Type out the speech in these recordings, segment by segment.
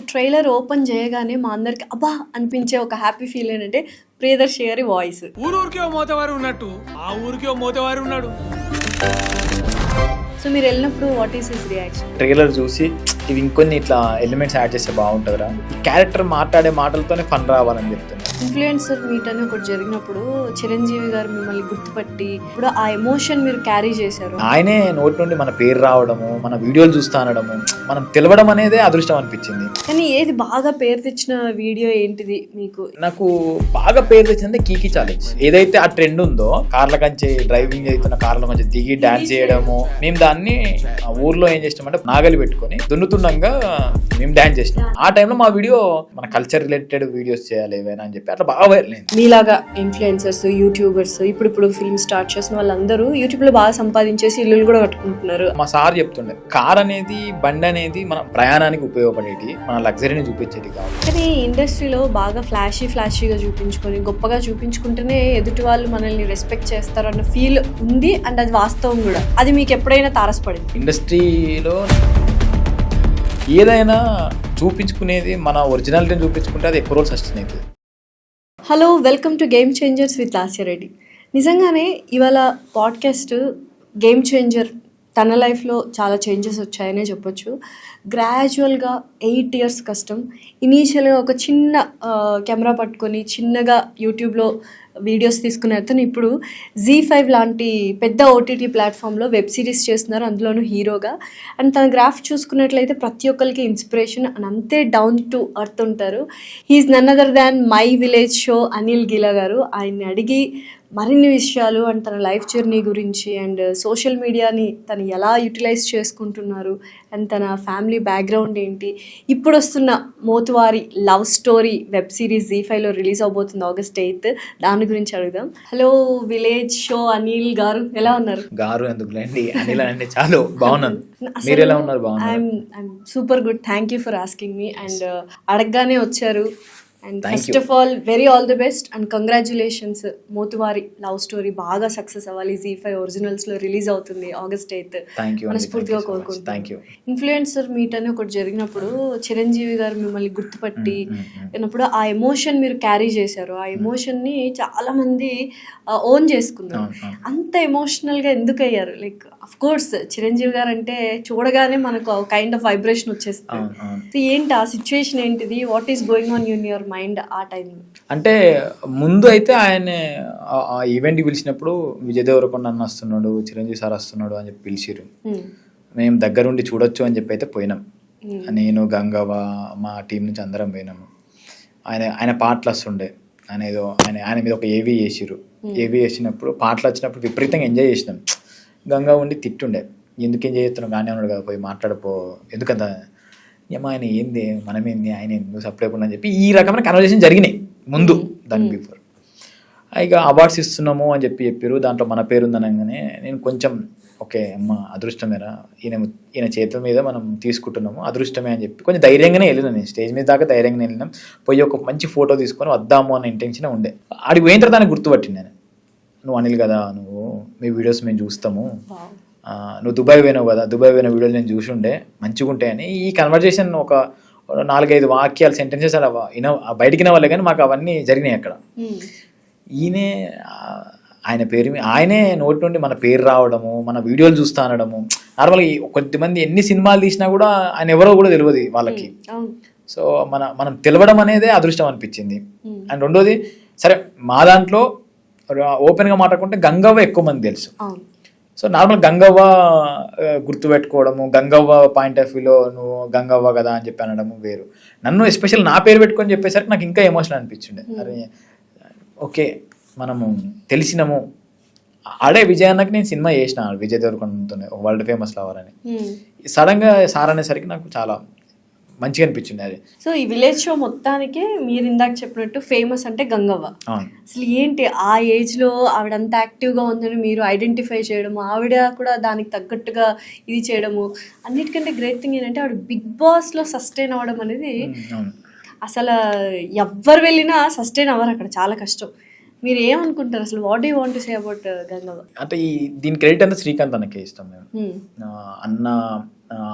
Trailer open చేయగానే మా అందరికి అబ్బా అనిపించే ఒక హ్యాపీ ఫీల్ ఏంటంటే ప్రియదర్శి గారి వాయిస్. ఊరికి ఓ మోతవారు ఉన్నట్టు ఆ ఊరికి ఓ మోతవారు ఉన్నాడు. సో మీరు వెళ్ళినప్పుడు what is his reaction? Trailer చూసి ఇవి ఇంకొన్ని ఇట్లా ఎలిమెంట్స్ యాడ్ చేస్తే బాగుంటుందిరా, ఈ క్యారెక్టర్ మాట్లాడే మాటలతోనే ఫన్ రావాలని చెప్తున్నా. ఇన్ఫ్లుయెన్సర్ మీట్ అని ఒకటి జరిగినప్పుడు చిరంజీవి గారు మిమ్మల్ని గుర్తుపట్టి ఇప్పుడు ఆ ఎమోషన్ మీరు క్యారీ చేశారు. ఆయనే నోటి నుండి మన పేరు రావడము, మన వీడియోలు చూస్తా అనడము, మనం తెలవడం అనేదే అదృష్టం అనిపించింది. కానీ ఏది బాగా పేరు తెచ్చిన వీడియో ఏంటిది మీకు? నాకు బాగా పేరు తెచ్చిందంటే కీకీ ఛాలెంజ్. ఏదైతే ఆ ట్రెండ్ ఉందో, కార్ల కంచి డ్రైవింగ్ చేస్తున్న కార్ల కంచి దిగి డాన్స్ చేయడము, మేము దాన్ని ఊర్లో ఏం చేసినామంటే నాగలి పెట్టుకొని దున్నుతుండగా మేము డాన్స్ చేసినాం. ఆ టైంలో మా వీడియో మన కల్చర్ రిలేటెడ్ వీడియోస్ చేయాలి ఏవైనా అని చెప్పి అట్లా బాగా వైరల్ అయింది. మీలాగా ఇన్ఫ్లుయెన్సర్స్, యూట్యూబర్స్, ఇప్పుడు ఫిల్మ్ స్టార్ట్ చేసిన వాళ్ళందరూ యూట్యూబ్ లో బాగా సంపాదించేసి ఇల్లు కూడా కట్టుకుంటున్నారు. మా సార్ చెప్తుండే కార్ అనేది, బండి అనేది మన ప్రయాణానికి ఉపయోగపడేటి, మన లగ్జరీని చూపించేది కాదు. కానీ ఇండస్ట్రీలో బాగా ఫ్లాషీగా చూపించుకొని గొప్పగా చూపించుకుంటేనే ఎదుటి వాళ్ళు మనల్ని రెస్పెక్ట్ చేస్తారు అన్న ఫీల్ ఉంది. అండ్ అది వాస్తవం కూడా. అది మీకు ఎప్పుడైనా తారసపడింది? ఇండస్ట్రీలో ఏదైనా చూపించుకునేది మన ఒరిజినాలిటీని చూపించుకుంటే అది ఎక్కువ రోజులు సస్టైన్ అవుతుంది. Hello, welcome to game changers with Lasya Reddy. నిజంగానే ఇవాళ పాడ్కాస్ట్ గేమ్ చేంజర్. తన లైఫ్లో చాలా చేంజెస్ వచ్చాయనే చెప్పొచ్చు. గ్రాడ్యువల్గా 8 years కష్టం. ఇనీషియల్గా ఒక చిన్న కెమెరా పట్టుకొని చిన్నగా యూట్యూబ్లో వీడియోస్ తీసుకునే అతను ఇప్పుడు Z5 లాంటి పెద్ద ఓటీటీ ప్లాట్ఫామ్లో వెబ్ సిరీస్ చేస్తున్నారు, అందులోనూ హీరోగా. అండ్ తన గ్రాఫ్ చూసుకున్నట్లయితే ప్రతి ఒక్కరికి ఇన్స్పిరేషన్ అండ్ అంతే డౌన్ టు అర్త్ ఉంటారు. He's none other than my village show Anil Geela garu. ఆయన్ని అడిగి మరిన్ని విషయాలు అండ్ తన లైఫ్ జర్నీ గురించి అండ్ సోషల్ మీడియాని తను ఎలా యూటిలైజ్ చేసుకుంటున్నారు అండ్ తన ఫ్యామిలీ బ్యాక్గ్రౌండ్ ఏంటి, ఇప్పుడు వస్తున్న Mothevari love story web series Z5లో రిలీజ్ అవబోతుంది August 8th. దాని గురించి అడుగుదాం. హలో విలేజ్ షో అనిల్ గారు, ఎలా ఉన్నారు? గారు ఎందుకులేండి, అనిల్ అంటే చాలు బాగున్నాను. మీరు ఎలా ఉన్నారు? బాగున్నారు. I'm super good. Thank you for asking me. And అడగగానే వచ్చారు. And Thank first you. Of all very all the best and congratulations. Mothevari love story బాగా సక్సెస్ అవ్వాలి. Z5 ఒరిజినల్స్లో రిలీజ్ అవుతుంది August 8th. Thank you. మనస్ఫూర్తిగా థ్యాంక్ కోరుకుంటున్నాను. You. Influencer meet అని ఒకటి జరిగినప్పుడు చిరంజీవి గారు మిమ్మల్ని గుర్తుపట్టి అన్నప్పుడు ఆ ఎమోషన్ మీరు క్యారీ చేశారు. ఆ ఎమోషన్ని చాలా మంది ఓన్ చేసుకున్నారు. అంత ఎమోషనల్గా ఎందుకు అయ్యారు? లైక్ అఫ్ కోర్స్ చిరంజీవి గారు అంటే చూడగానే మనకు కైండ్ ఆఫ్ వైబ్రేషన్ వచ్చేస్తుంది. ఏంటి ఆ సిచ్యువేషన్ ఏంటిది? What is going on in your mind ఆ టైంలో? అంటే ముందు అయితే ఆయన ఆ ఈవెంట్కి పిలిచినప్పుడు విజయ్ దేవరకొండ అన్న వస్తున్నాడు, చిరంజీవి సార్ వస్తున్నాడు అని చెప్పి పిలిచిరు. మేము దగ్గరుండి చూడొచ్చు అని చెప్పి అయితే పోయినాం. నేను, గంగవ్వ, మా టీం నుంచి అందరం పోయినాము. ఆయన పాటలు వస్తుండే. ఆయన మీద ఒక ఏవీ చేసిరు. ఏవీ చేసినప్పుడు పాటలు వచ్చినప్పుడు విపరీతంగా ఎంజాయ్ చేసినాం. గంగా ఉండి తిట్టుండే, ఎందుకు ఎంజాయ్ చేస్తున్నాం, కానీ ఉన్నాడు కదా, పోయి మాట్లాడిపో, ఎందుకంత ఏమో ఆయన ఏంది, మనమేంది, ఆయన ఎందుకు సపరేట్ అని చెప్పి ఈ రకమైన కన్వర్జేషన్ జరిగినాయి ముందు, దాని బిఫోర్. ఇక అవార్డ్స్ ఇస్తున్నాము అని చెప్పారు. దాంట్లో మన పేరు ఉందనగానే నేను కొంచెం ఓకే అమ్మ అదృష్టమేరా, ఈయన చేతుల మీద మనం తీసుకుంటున్నాము, అదృష్టమే అని చెప్పి కొంచెం ధైర్యంగానే వెళ్ళినాను. నేను స్టేజ్ మీద దాకా ధైర్యంగానే వెళ్ళినాం. పోయి ఒక మంచి ఫోటో తీసుకొని వద్దాము అన్న ఇంటెన్షన్ ఉండే. ఆడికి పోయిన తర్వాత దాన్ని గుర్తుపట్టింది నేను. నువ్వు అనిల్ కదా, మీ వీడియోస్ మేము చూస్తాము, నువ్వు దుబాయ్ పోయినావు కదా, దుబాయ్ పోయిన వీడియోస్ నేను చూసి ఉండే, మంచిగా ఉంటాయని. ఈ కన్వర్జేషన్ ఒక 4-5 వాక్యాలు, సెంటెన్సెస్ అలా బయటికి వాళ్ళే, కానీ మాకు అవన్నీ జరిగినాయి అక్కడ. ఈయనే ఆయన పేరు ఆయనే నోటి నుండి మన పేరు రావడము, మన వీడియోలు చూస్తా అనడము. నార్మల్గా కొద్దిమంది ఎన్ని సినిమాలు తీసినా కూడా ఆయన ఎవరో కూడా తెలియదు వాళ్ళకి. సో మనం తెలవడం అనేదే అదృష్టం అనిపించింది. అండ్ రెండోది, సరే మా దాంట్లో ఓపెన్గా మాట్లాడుకుంటే గంగవ్వ ఎక్కువ మంది తెలుసు. సో నార్మల్ గంగవ్వ గుర్తుపెట్టుకోవడము, గంగవ్వ పాయింట్ ఆఫ్ వ్యూలో నువ్వు గంగవ్వ కదా అని చెప్పి అనడము వేరు. నన్ను ఎస్పెషల్ నా పేరు పెట్టుకొని చెప్పేసరికి నాకు ఇంకా ఎమోషనల్ అనిపించిండే. అరే ఓకే మనము తెలిసినాము. ఆడే విజయాన్నకి నేను సినిమా చేసిన విజయ్ దేవరకొండతో వరల్డ్ ఫేమస్ లవర్ అని. సడన్గా సార్ అనేసరికి నాకు చాలా మంచిగా అనిపించింది అది. సో ఈ విలేజ్ షో మొత్తానికి మీరు ఇందాక చెప్పినట్టు ఫేమస్ అంటే గంగవ్వ. అసలు ఏంటి ఆ ఏజ్లో ఆవిడ అంత యాక్టివ్గా ఉందని మీరు ఐడెంటిఫై చేయడము, ఆవిడ కూడా దానికి తగ్గట్టుగా ఇది చేయడము, అన్నిటికంటే గ్రేట్ థింగ్ ఏంటంటే ఆవిడ బిగ్ బాస్లో సస్టైన్ అవ్వడం అనేది అసలు ఎవ్వరు వెళ్ళినా సస్టైన్ అవ్వరు, అక్కడ చాలా కష్టం. మీరు ఏమనుకుంటారు అసలు? What do you want to say about Gangavva? అంటే దీని క్రెడిట్ అంతా శ్రీకాంత్ అన్నకే ఇస్తాం మేము. అన్న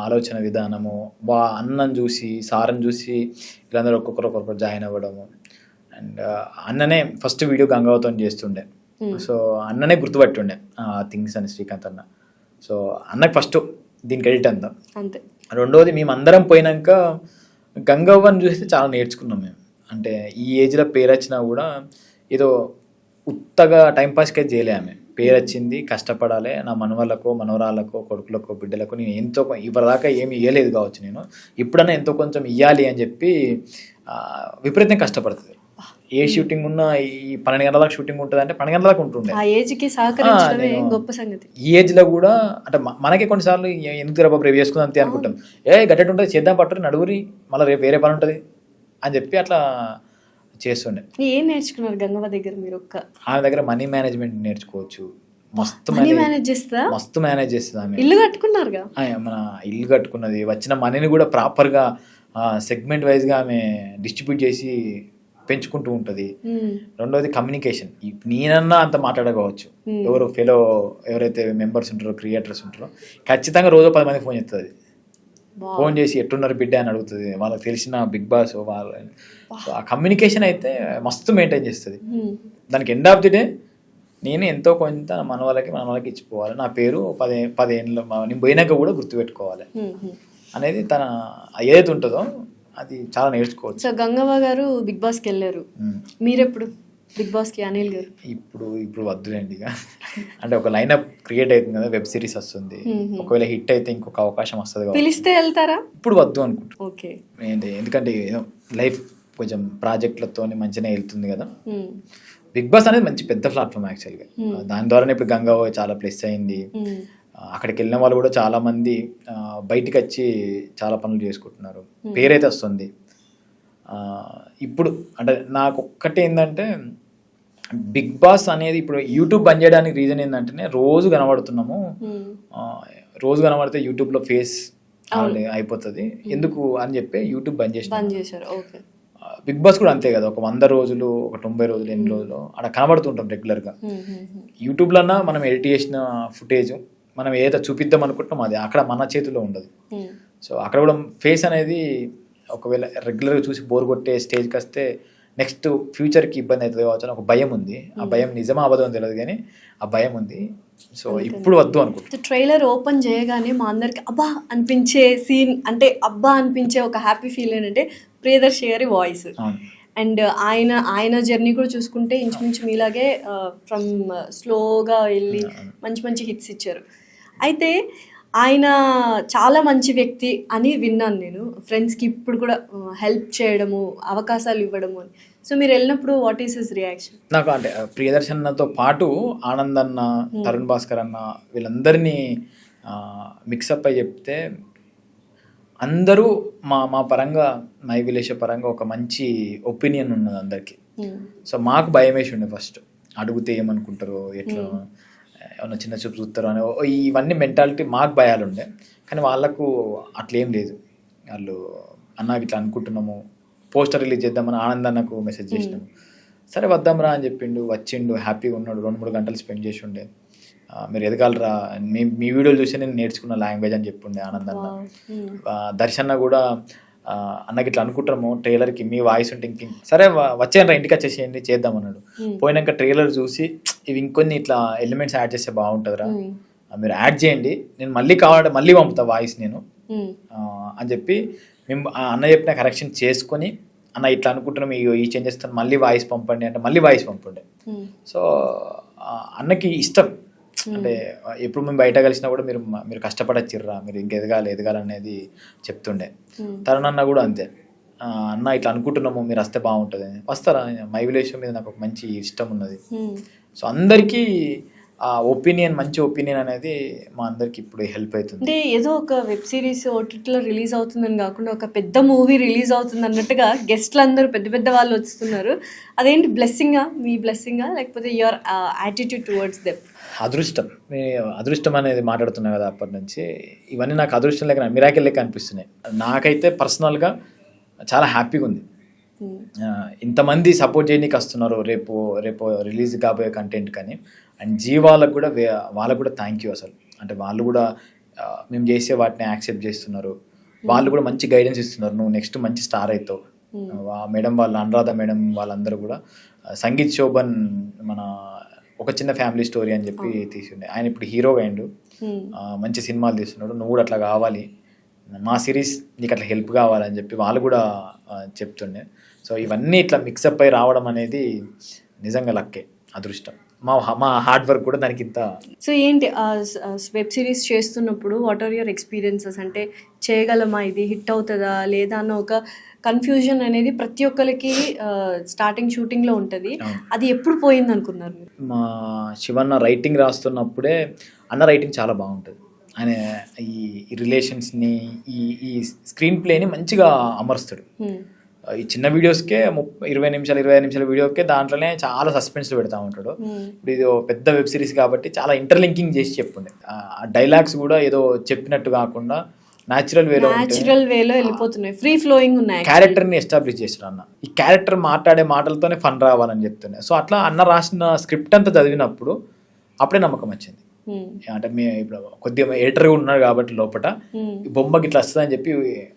ఆలోచన విధానము, అన్నను చూసి సార్ని చూసి వీళ్ళందరూ ఒక్కొక్కరు జాయిన్ అవ్వడము. అండ్ అన్ననే ఫస్ట్ వీడియో గంగావతో చేస్తుండే, సో అన్ననే గుర్తుపట్టుండే థింగ్స్ అని శ్రీకాంత్ అన్న. సో అన్నకి ఫస్ట్ దీనికి క్రెడిట్ అంతా. అంతే. రెండోది మేమందరం పోయినాక గంగవ్వని చూస్తే చాలా నేర్చుకున్నాం మేము. అంటే ఈ ఏజ్లో పేరు వచ్చినా కూడా ఏదో ఉత్తగా టైంపాస్కి అయితే చేయలే. ఆమె పేరు వచ్చింది, కష్టపడాలి, నా మనవళ్ళకో మనవరాళ్ళకో కొడుకులకో బిడ్డలకు నేను ఎంతో ఇప్పటిదాకా ఏమి ఇవ్వలేదు కావచ్చు, నేను ఇప్పుడన్నా ఎంతో కొంచెం ఇవ్వాలి అని చెప్పి విపరీతంగా కష్టపడుతుంది. ఏ షూటింగ్ ఉన్నా ఈ 12 గంటల దాకా షూటింగ్ ఉంటుంది అంటే 12 గంటల దాకా ఉంటుండే. ఆ ఏజ్కి సహకరించడమే గొప్ప సంగతి. ఈ ఏజ్లో కూడా అంటే మనకి కొన్నిసార్లు ఎందుకు రేపు రేపు చేసుకుందాం అంతే అనుకుంటాం. గట్టెట్ ఉంటుంది చేద్దాం పట్టుకుని నడుగురి, మళ్ళీ రేపు వేరే పని ఉంటుంది అని చెప్పి అట్లా చేస్తుండే. ఏం నేర్చుకున్నారు గంగవ్వ దగ్గర మీరు? ఆమె దగ్గర మనీ మేనేజ్మెంట్ నేర్చుకోవచ్చు. మస్తు మేనేజ్ చేస్తుందా? మస్తు మేనేజ్ చేస్తుంది ఆమె. ఇల్లు కట్టుకున్నారుగా? మన ఇల్లు కట్టుకున్నది, వచ్చిన మనీని కూడా ప్రాపర్గా సెగ్మెంట్ వైజ్గా ఆమె డిస్ట్రిబ్యూట్ చేసి పెంచుకుంటూ ఉంటుంది. రెండోది కమ్యూనికేషన్. నేనన్నా అంత మాట్లాడకపోవచ్చు, ఎవరైతే మెంబర్స్ ఉంటారో క్రియేటర్స్ ఉంటారో ఖచ్చితంగా రోజు 10 మంది ఫోన్ చేస్తుంది. ఫోన్ చేసి ఎట్టున్నారు బిడ్డ అని అడుగుతుంది. వాళ్ళకి తెలిసిన బిగ్ బాస్ వాళ్ళ ఆ కమ్యూనికేషన్ అయితే మస్తు మెయింటైన్ చేస్తుంది. దానికి ఎండ్ ఆఫ్ ది డే నేను ఎంతో కొంత మన వాళ్ళకి ఇచ్చిపోవాలి, నా పేరు 10 ఏళ్ళు నేను పోయినాక కూడా గుర్తుపెట్టుకోవాలి అనేది తన ఏదైతే ఉంటుందో అది చాలా నేర్చుకోవచ్చు. సో గంగవ్వ గారు బిగ్ బాస్కి వెళ్ళారు, మీరెప్పుడు బిగ్ బాస్కి? అనిల్ గారు ఇప్పుడు వద్దులేండి ఇక. అంటే ఒక లైనప్ క్రియేట్ అవుతుంది కదా, వెబ్ సిరీస్ వస్తుంది, ఒకవేళ హిట్ అయితే ఇంకొక అవకాశం వస్తుంది, పిలిస్తే వెళ్తారా? ఇప్పుడు వద్దు అనుకుంటున్నాను. ఓకే. ఎందుకంటే లైఫ్ కొంచెం ప్రాజెక్టులతో మంచిగానే వెళ్తుంది కదా. బిగ్ బాస్ అనేది మంచి పెద్ద ప్లాట్ఫామ్ యాక్చువల్గా. దాని ద్వారానే ఇప్పుడు గంగవ్వ చాలా ప్లస్ అయింది. అక్కడికి వెళ్ళిన వాళ్ళు కూడా చాలా మంది బయటికి వచ్చి చాలా పనులు చేసుకుంటున్నారు, పేరైతే వస్తుంది. ఇప్పుడు అంటే నాకు ఒక్కటే ఏంటంటే బిగ్ బాస్ అనేది ఇప్పుడు యూట్యూబ్ బంద్ చేయడానికి రీజన్ ఏంటంటే రోజు కనబడుతున్నాము, రోజు కనబడితే యూట్యూబ్లో ఫేస్ అయిపోతుంది ఎందుకు అని చెప్పి యూట్యూబ్ బంద్ చేశారు. బిగ్ బాస్ కూడా అంతే కదా, ఒక 100 రోజులు, ఒక 90 రోజులు, ఎన్ని రోజులు అక్కడ కనబడుతుంటాం రెగ్యులర్గా. యూట్యూబ్లో మనం ఎడిట్ చేసిన ఫుటేజ్ మనం ఏదైతే చూపిద్దాం అనుకుంటున్నాం అది అక్కడ మన చేతిలో ఉండదు. సో అక్కడ కూడా ఫేస్ అనేది ఒకవేళ రెగ్యులర్గా చూసి బోర్ కొట్టే స్టేజ్కి వస్తే నెక్స్ట్ ఫ్యూచర్కి ఇబ్బంది అవుతుంది కావచ్చు అని ఒక భయం ఉంది. ఆ భయం నిజమా అబద్ధం తెలియదు కానీ ఆ భయం ఉంది. సో ఇప్పుడు వద్దు అనుకుంటున్నాను. ట్రైలర్ ఓపెన్ చేయగానే మా అందరికి అబ్బా అనిపించే సీన్, అంటే అబ్బా అనిపించే ఒక హ్యాపీ ఫీల్ ఏంటంటే ప్రియదర్శి గారి వాయిస్. అండ్ ఆయన జర్నీ కూడా చూసుకుంటే ఇంచుమించు మీలాగే ఫ్రమ్ స్లోగా వెళ్ళి మంచి మంచి హిట్స్ ఇచ్చారు. అయితే ఆయన చాలా మంచి వ్యక్తి అని విన్నాను నేను, ఫ్రెండ్స్కి ఇప్పుడు కూడా హెల్ప్ చేయడము, అవకాశాలు ఇవ్వడము అని. సో మీరు వెళ్ళినప్పుడు వాట్ ఈస్ హిస్ రియాక్షన్? నాకు అంటే ప్రియదర్శన్తో పాటు ఆనంద్ అన్న, తరుణ్ భాస్కర్ అన్న వీళ్ళందరినీ మిక్సప్ అయి చెప్తే అందరూ మా పరంగా నైవిలేష పరంగా ఒక మంచి ఒపీనియన్ ఉన్నది అందరికీ. సో మాకు భయం వేసి ఉండే ఫస్ట్, అడిగితే ఏమనుకుంటారో, ఎట్లా ఏమన్నా చిన్న చూపు చూస్తారో అని ఇవన్నీ మెంటాలిటీ మాకు భయాలు ఉండే. కానీ వాళ్ళకు అట్లేం లేదు. వాళ్ళు అన్నకి ఇట్లా అనుకుంటున్నాము, పోస్టర్ రిలీజ్ చేద్దామని ఆనంద్ అన్నకు మెసేజ్ చేసినాము. సరే వద్దాంరా అని చెప్పిండు, వచ్చిండు, హ్యాపీగా ఉన్నాడు, 2-3 గంటలు స్పెండ్ చేసి ఉండే. మీరు ఎదగాలరా, మీ వీడియోలు చూసి నేను నేర్చుకున్న లాంగ్వేజ్ అని చెప్పుండే ఆనంద్ అన్న. దర్శన్న కూడా అన్నకి ఇట్లా అనుకుంటాము ట్రైలర్కి మీ వాయిస్ ఉంటే సరే వచ్చేయండి ఇంటికి వచ్చేసేయండి చేద్దాం అన్నాడు. పోయినాక ట్రైలర్ చూసి ఇవి ఇంకొన్ని ఇట్లా ఎలిమెంట్స్ యాడ్ చేస్తే బాగుంటుందిరా, మీరు యాడ్ చేయండి, నేను మళ్ళీ కావాలంటే మళ్ళీ పంపుతా వాయిస్ నేను అని చెప్పి మేము అన్న చెప్పిన కరెక్షన్ చేసుకొని, అన్న ఇట్లా అనుకుంటున్నాం ఈ చేంజ్ చేస్తాను మళ్ళీ వాయిస్ పంపండి అంటే మళ్ళీ వాయిస్ పంపండి. సో అన్నకి ఇష్టం. అంటే ఎప్పుడు మేము బయట కలిసినా కూడా మీరు కష్టపడచ్చిర్రా, మీరు ఇంక ఎదగాలనేది చెప్తుండే. తరుణ్ అన్న కూడా అంతే, అన్న ఇట్లా అనుకుంటున్నాము మీరు వస్తే బాగుంటుంది, వస్తారా, మై విలేజ్ మీద నాకు ఒక మంచి ఇష్టం ఉన్నది. సో అందరికీ ఆ ఒపీనియన్, మంచి ఒపీనియన్ అనేది మా అందరికి ఇప్పుడు హెల్ప్ అవుతుంది. అంటే ఏదో ఒక వెబ్ సిరీస్ ఓటీటీలో రిలీజ్ అవుతుందని కాకుండా ఒక పెద్ద మూవీ రిలీజ్ అవుతుంది అన్నట్టుగా గెస్ట్లు అందరూ పెద్ద పెద్ద వాళ్ళు వస్తున్నారు. అదేంటి బ్లెస్సింగా, మీ బ్లెస్సింగా లేకపోతే యువర్ యాటిట్యూడ్ టువర్డ్స్ దెమ్? అదృష్టం అనేది మాట్లాడుతున్నా కదా అప్పటి నుంచి, ఇవన్నీ నాకు అదృష్టం లేక మిరాకిల్ లెక్క అనిపిస్తున్నాయి. నాకైతే పర్సనల్గా చాలా హ్యాపీగా ఉంది. ఇంతమంది సపోర్ట్ చేయడానికి వస్తున్నారు రేపు రిలీజ్ కాబోయే కంటెంట్ కానీ. అండ్ వాళ్ళకు కూడా థ్యాంక్ యూ అసలు. అంటే వాళ్ళు కూడా మేము చేసే వాటిని యాక్సెప్ట్ చేస్తున్నారు. వాళ్ళు కూడా మంచి గైడెన్స్ ఇస్తున్నారు, నువ్వు నెక్స్ట్ మంచి స్టార్ అవుతావు. మేడం వాళ్ళు, అనురాధ మేడం వాళ్ళందరూ కూడా సంగీత్ శోభన్ మన ఒక చిన్న ఫ్యామిలీ స్టోరీ అని చెప్పి తీసిండే, ఆయన ఇప్పుడు హీరోగా అయిండు, మంచి సినిమాలు తీస్తున్నాడు, నువ్వు కూడా అట్లా కావాలి, మా సిరీస్ నీకు అట్లా హెల్ప్ కావాలని చెప్పి వాళ్ళు కూడా చెప్తుండే. సో ఇవన్నీ ఇట్లా మిక్సప్ అయి రావడం అనేది నిజంగా లక్కే, అదృష్టం. మా హార్డ్ వర్క్ కూడా దానికి ఇంత. సో ఏంటి వెబ్ సిరీస్ చేస్తున్నప్పుడు వాట్ ఆర్ యువర్ ఎక్స్పీరియన్సెస్? అంటే చేయగలమా, ఇది హిట్ అవుతుందా లేదా అన్న ఒక కన్ఫ్యూజన్ అనేది ప్రతి ఒక్కరికి స్టార్టింగ్ షూటింగ్లో ఉంటుంది. అది ఎప్పుడు పోయింది అనుకున్నారు మీరు? మా శివన్న రైటింగ్ రాస్తున్నప్పుడే, అన్న రైటింగ్ చాలా బాగుంటుంది, ఆయన ఈ రిలేషన్స్ని ఈ స్క్రీన్ ప్లేని మంచిగా అమరుస్తాడు. ఈ చిన్న వీడియోస్కే 20 నిమిషాలు 25 నిమిషాల వీడియోకే దాంట్లోనే చాలా సస్పెన్స్లో పెడతా ఉంటాడు. ఇప్పుడు ఇది పెద్ద వెబ్ సిరీస్ కాబట్టి చాలా ఇంటర్లింకింగ్ చేసి చెప్పుండే, ఆ డైలాగ్స్ కూడా ఏదో చెప్పినట్టు కాకుండా న్యాచురల్ వేలో వెళ్ళిపోతున్నాయి, ఫ్రీ ఫ్లోయింగ్ ఉన్నాయి. క్యారెక్టర్ని ఎస్టాబ్లిష్ చేస్తాడు అన్న, ఈ క్యారెక్టర్ మాట్లాడే మాటలతోనే ఫన్ రావాలని చెప్తున్నాయి. సో అట్లా అన్న రాసిన స్క్రిప్ట్ అంతా చదివినప్పుడు అప్పుడే నమ్మకం వచ్చింది. అంటే మేము ఇప్పుడు కొద్దిగా ఎడిటర్ ఉన్నారు కాబట్టి లోపల బొమ్మకి ఇట్లా వస్తుంది అని చెప్పి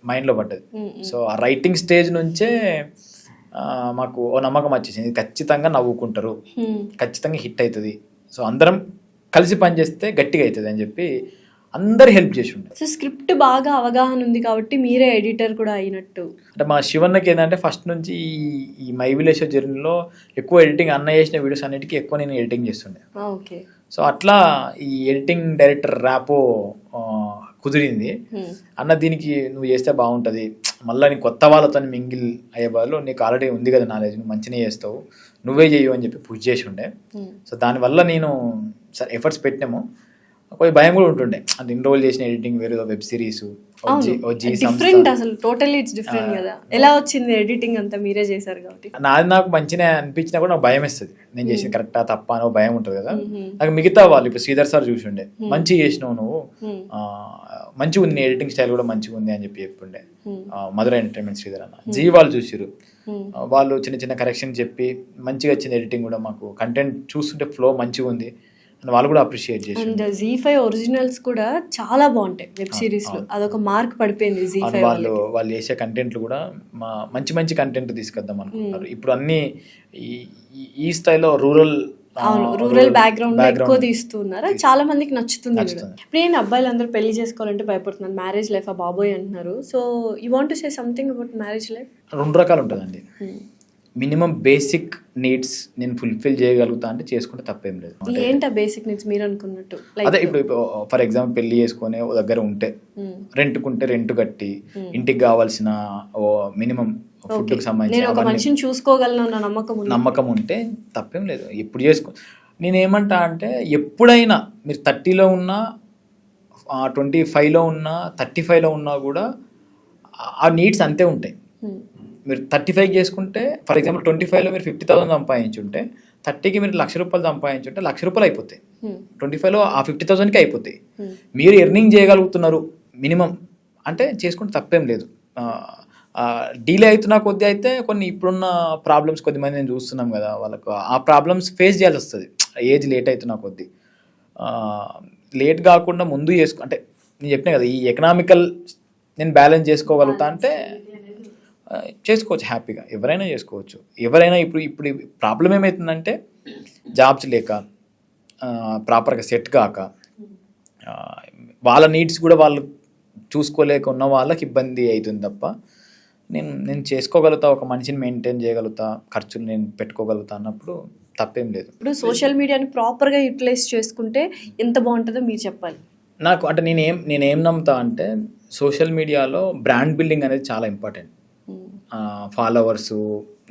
మైండ్లో పడ్డది. సో ఆ రైటింగ్ స్టేజ్ నుంచే మాకు ఓ నమ్మకం వచ్చేసింది, ఖచ్చితంగా నవ్వుకుంటారు, ఖచ్చితంగా హిట్ అవుతుంది, సో అందరం కలిసి పనిచేస్తే గట్టిగా అవుతుంది అని చెప్పి అందరు హెల్ప్ చేసి ఉంటారు. సో స్క్రిప్ట్ బాగా అవగాహన ఉంది కాబట్టి మీరే ఎడిటర్ కూడా అయినట్టు. అంటే మా శివన్నకి ఏంటంటే ఫస్ట్ నుంచి ఈ మై విలేజ్ జర్నీలో ఎక్కువ ఎడిటింగ్, అన్న చేసిన వీడియోస్ అన్నిటికీ ఎక్కువ నేను ఎడిటింగ్ చేస్తుండే. ఓకే. సో అట్లా ఈ ఎడిటింగ్ డైరెక్టర్ ర్యాపో కుదిరింది. అన్న దీనికి నువ్వు చేస్తే బాగుంటుంది, మళ్ళీ నీ కొత్త వాళ్ళతో మింగిల్ అయ్యే వాళ్ళు, నీకు ఆల్రెడీ ఉంది కదా నాలెడ్జ్, నువ్వు మంచిగా చేస్తావు, నువ్వే చేయు అని చెప్పి పుష్ చేసి ఉండే. సో దానివల్ల నేను సరే ఎఫర్ట్స్ పెట్టినాము, కొంచెం భయం కూడా ఉంటుండే, అంటే ఇన్రోల్ చేసిన ఎడిటింగ్ వేరే వెబ్ సిరీస్ డిఫరెంట్, అసలు టోటల్లీ ఇట్స్ డిఫరెంట్ కదా. ఎలా వచ్చింది ఎడిటింగ్ అంతా మీరే చేశారు కాబట్టి? నాది నాకు మంచిగా అనిపించినా కూడా నాకు భయం వేస్తుంది, నేను చేసిన కరెక్టా తప్ప అని భయం ఉంటుంది కదా. నాకు మిగతా వాళ్ళు ఇప్పుడు శ్రీధర్ సార్ చూసిండే, మంచిగా చేసినావు నువ్వు, మంచిగా ఉంది ఎడిటింగ్ స్టైల్ కూడా మంచిగా ఉంది అని చెప్పి చెప్పుండే. మధుర ఎంటర్టైన్మెంట్ శ్రీధర్ అన్న, జీ వాళ్ళు చూసిరు, వాళ్ళు చిన్న చిన్న కరెక్షన్ చెప్పి మంచిగా వచ్చింది ఎడిటింగ్ కూడా, మాకు కంటెంట్ చూస్తుంటే ఫ్లో మంచిగా ఉంది, వాళ్ళు కూడా అప్రిషియేట్ చేసి. అండ్ ZEE5 ఒరిజినల్స్ కూడా చాలా బాగుంటాయి వెబ్ సిరీస్ లో, అదొక మార్క్ పడిపోయింది ZEE5 వాళ్ళు చేసే కంటెంట్లు కూడా మంచి కంటెంట్ తీసుకొద్దాం అనుకుంటున్నారు. ఇప్పుడు అన్ని ఈ స్థాయిలో రూరల్ బ్యాక్గ్రౌండ్ ఎక్కువ తీస్తున్నారు, చాలా మందికి నచ్చుతుంది. ఇప్పుడు ఏంటి అబ్బాయిలు అందరూ పెళ్లి చేసుకోవాలంటే భయపడుతున్నారు, మ్యారేజ్ లైఫ్ ఆ బాబోయ్ అంటున్నారు. So you want to say something about marriage life? 2 రకాలు ఉంటుందండి. మినిమం బేసిక్ నీడ్స్ నేను ఫుల్ఫిల్ చేయగలుగుతా అంటే చేసుకుంటే తప్పేం లేదు. ఏంటి బేసిక్ నీడ్స్ మీరు అనుకున్నట్టు? అదే ఇప్పుడు ఫర్ ఎగ్జాంపుల్ పెళ్లి చేసుకునే ఓ దగ్గర ఉంటే, రెంట్కుంటే రెంట్ కట్టి, ఇంటికి కావాల్సిన మినిమం ఫుడ్కి సంబంధించి చూసుకోగలను నమ్మకం ఉంటే తప్పేం లేదు, ఎప్పుడు చేసుకో. నేనేమంటా అంటే ఎప్పుడైనా మీరు 30లో ఉన్నా, 25లో ఉన్నా, 35లో ఉన్నా కూడా ఆ నీడ్స్ అంతే ఉంటాయి. మీరు 35 చేసుకుంటే ఫర్ ఎగ్జాంపుల్ 25లో మీరు 50,000 సంపాదించుంటే 30కి మీరు ₹1,00,000 సంపాదించుంటే ₹1,00,000 అయిపోతాయి, 25లో ఆ 50,000కి అయిపోతాయి. మీరు ఎర్నింగ్ చేయగలుగుతున్నారు మినిమం అంటే చేసుకుంటే తప్పేం లేదు. డీలే అవుతున్నా కొద్ది అయితే కొన్ని ఇప్పుడున్న ప్రాబ్లమ్స్ కొద్దిమంది నేను చూస్తున్నాం కదా, వాళ్ళకు ఆ ప్రాబ్లమ్స్ ఫేస్ చేయాల్సి వస్తుంది ఏజ్ లేట్ అవుతున్నా కొద్ది. లేట్ కాకుండా ముందు అంటే నేను చెప్పినా కదా, ఈ ఎకనామికల్ నేను బ్యాలెన్స్ చేసుకోగలుగుతా అంటే చేసుకోవచ్చు, హ్యాపీగా ఎవరైనా చేసుకోవచ్చు. ఎవరైనా ఇప్పుడు ప్రాబ్లం ఏమవుతుందంటే జాబ్స్ లేక, ప్రాపర్గా సెట్ కాక, వాళ్ళ నీడ్స్ కూడా వాళ్ళు చూసుకోలేక ఉన్న వాళ్ళకి ఇబ్బంది అవుతుంది తప్ప, నేను చేసుకోగలుగుతా, ఒక మనిషిని మెయింటైన్ చేయగలుగుతా, ఖర్చులు నేను పెట్టుకోగలుగుతా అన్నప్పుడు తప్పేం లేదు. ఇప్పుడు సోషల్ మీడియాని ప్రాపర్గా యూటిలైజ్ చేసుకుంటే ఎంత బాగుంటుందో మీరు చెప్పాలి. నాకు అంటే నేనేం నమ్ముతా అంటే సోషల్ మీడియాలో బ్రాండ్ బిల్డింగ్ అనేది చాలా ఇంపార్టెంట్. ఫాలోవర్స్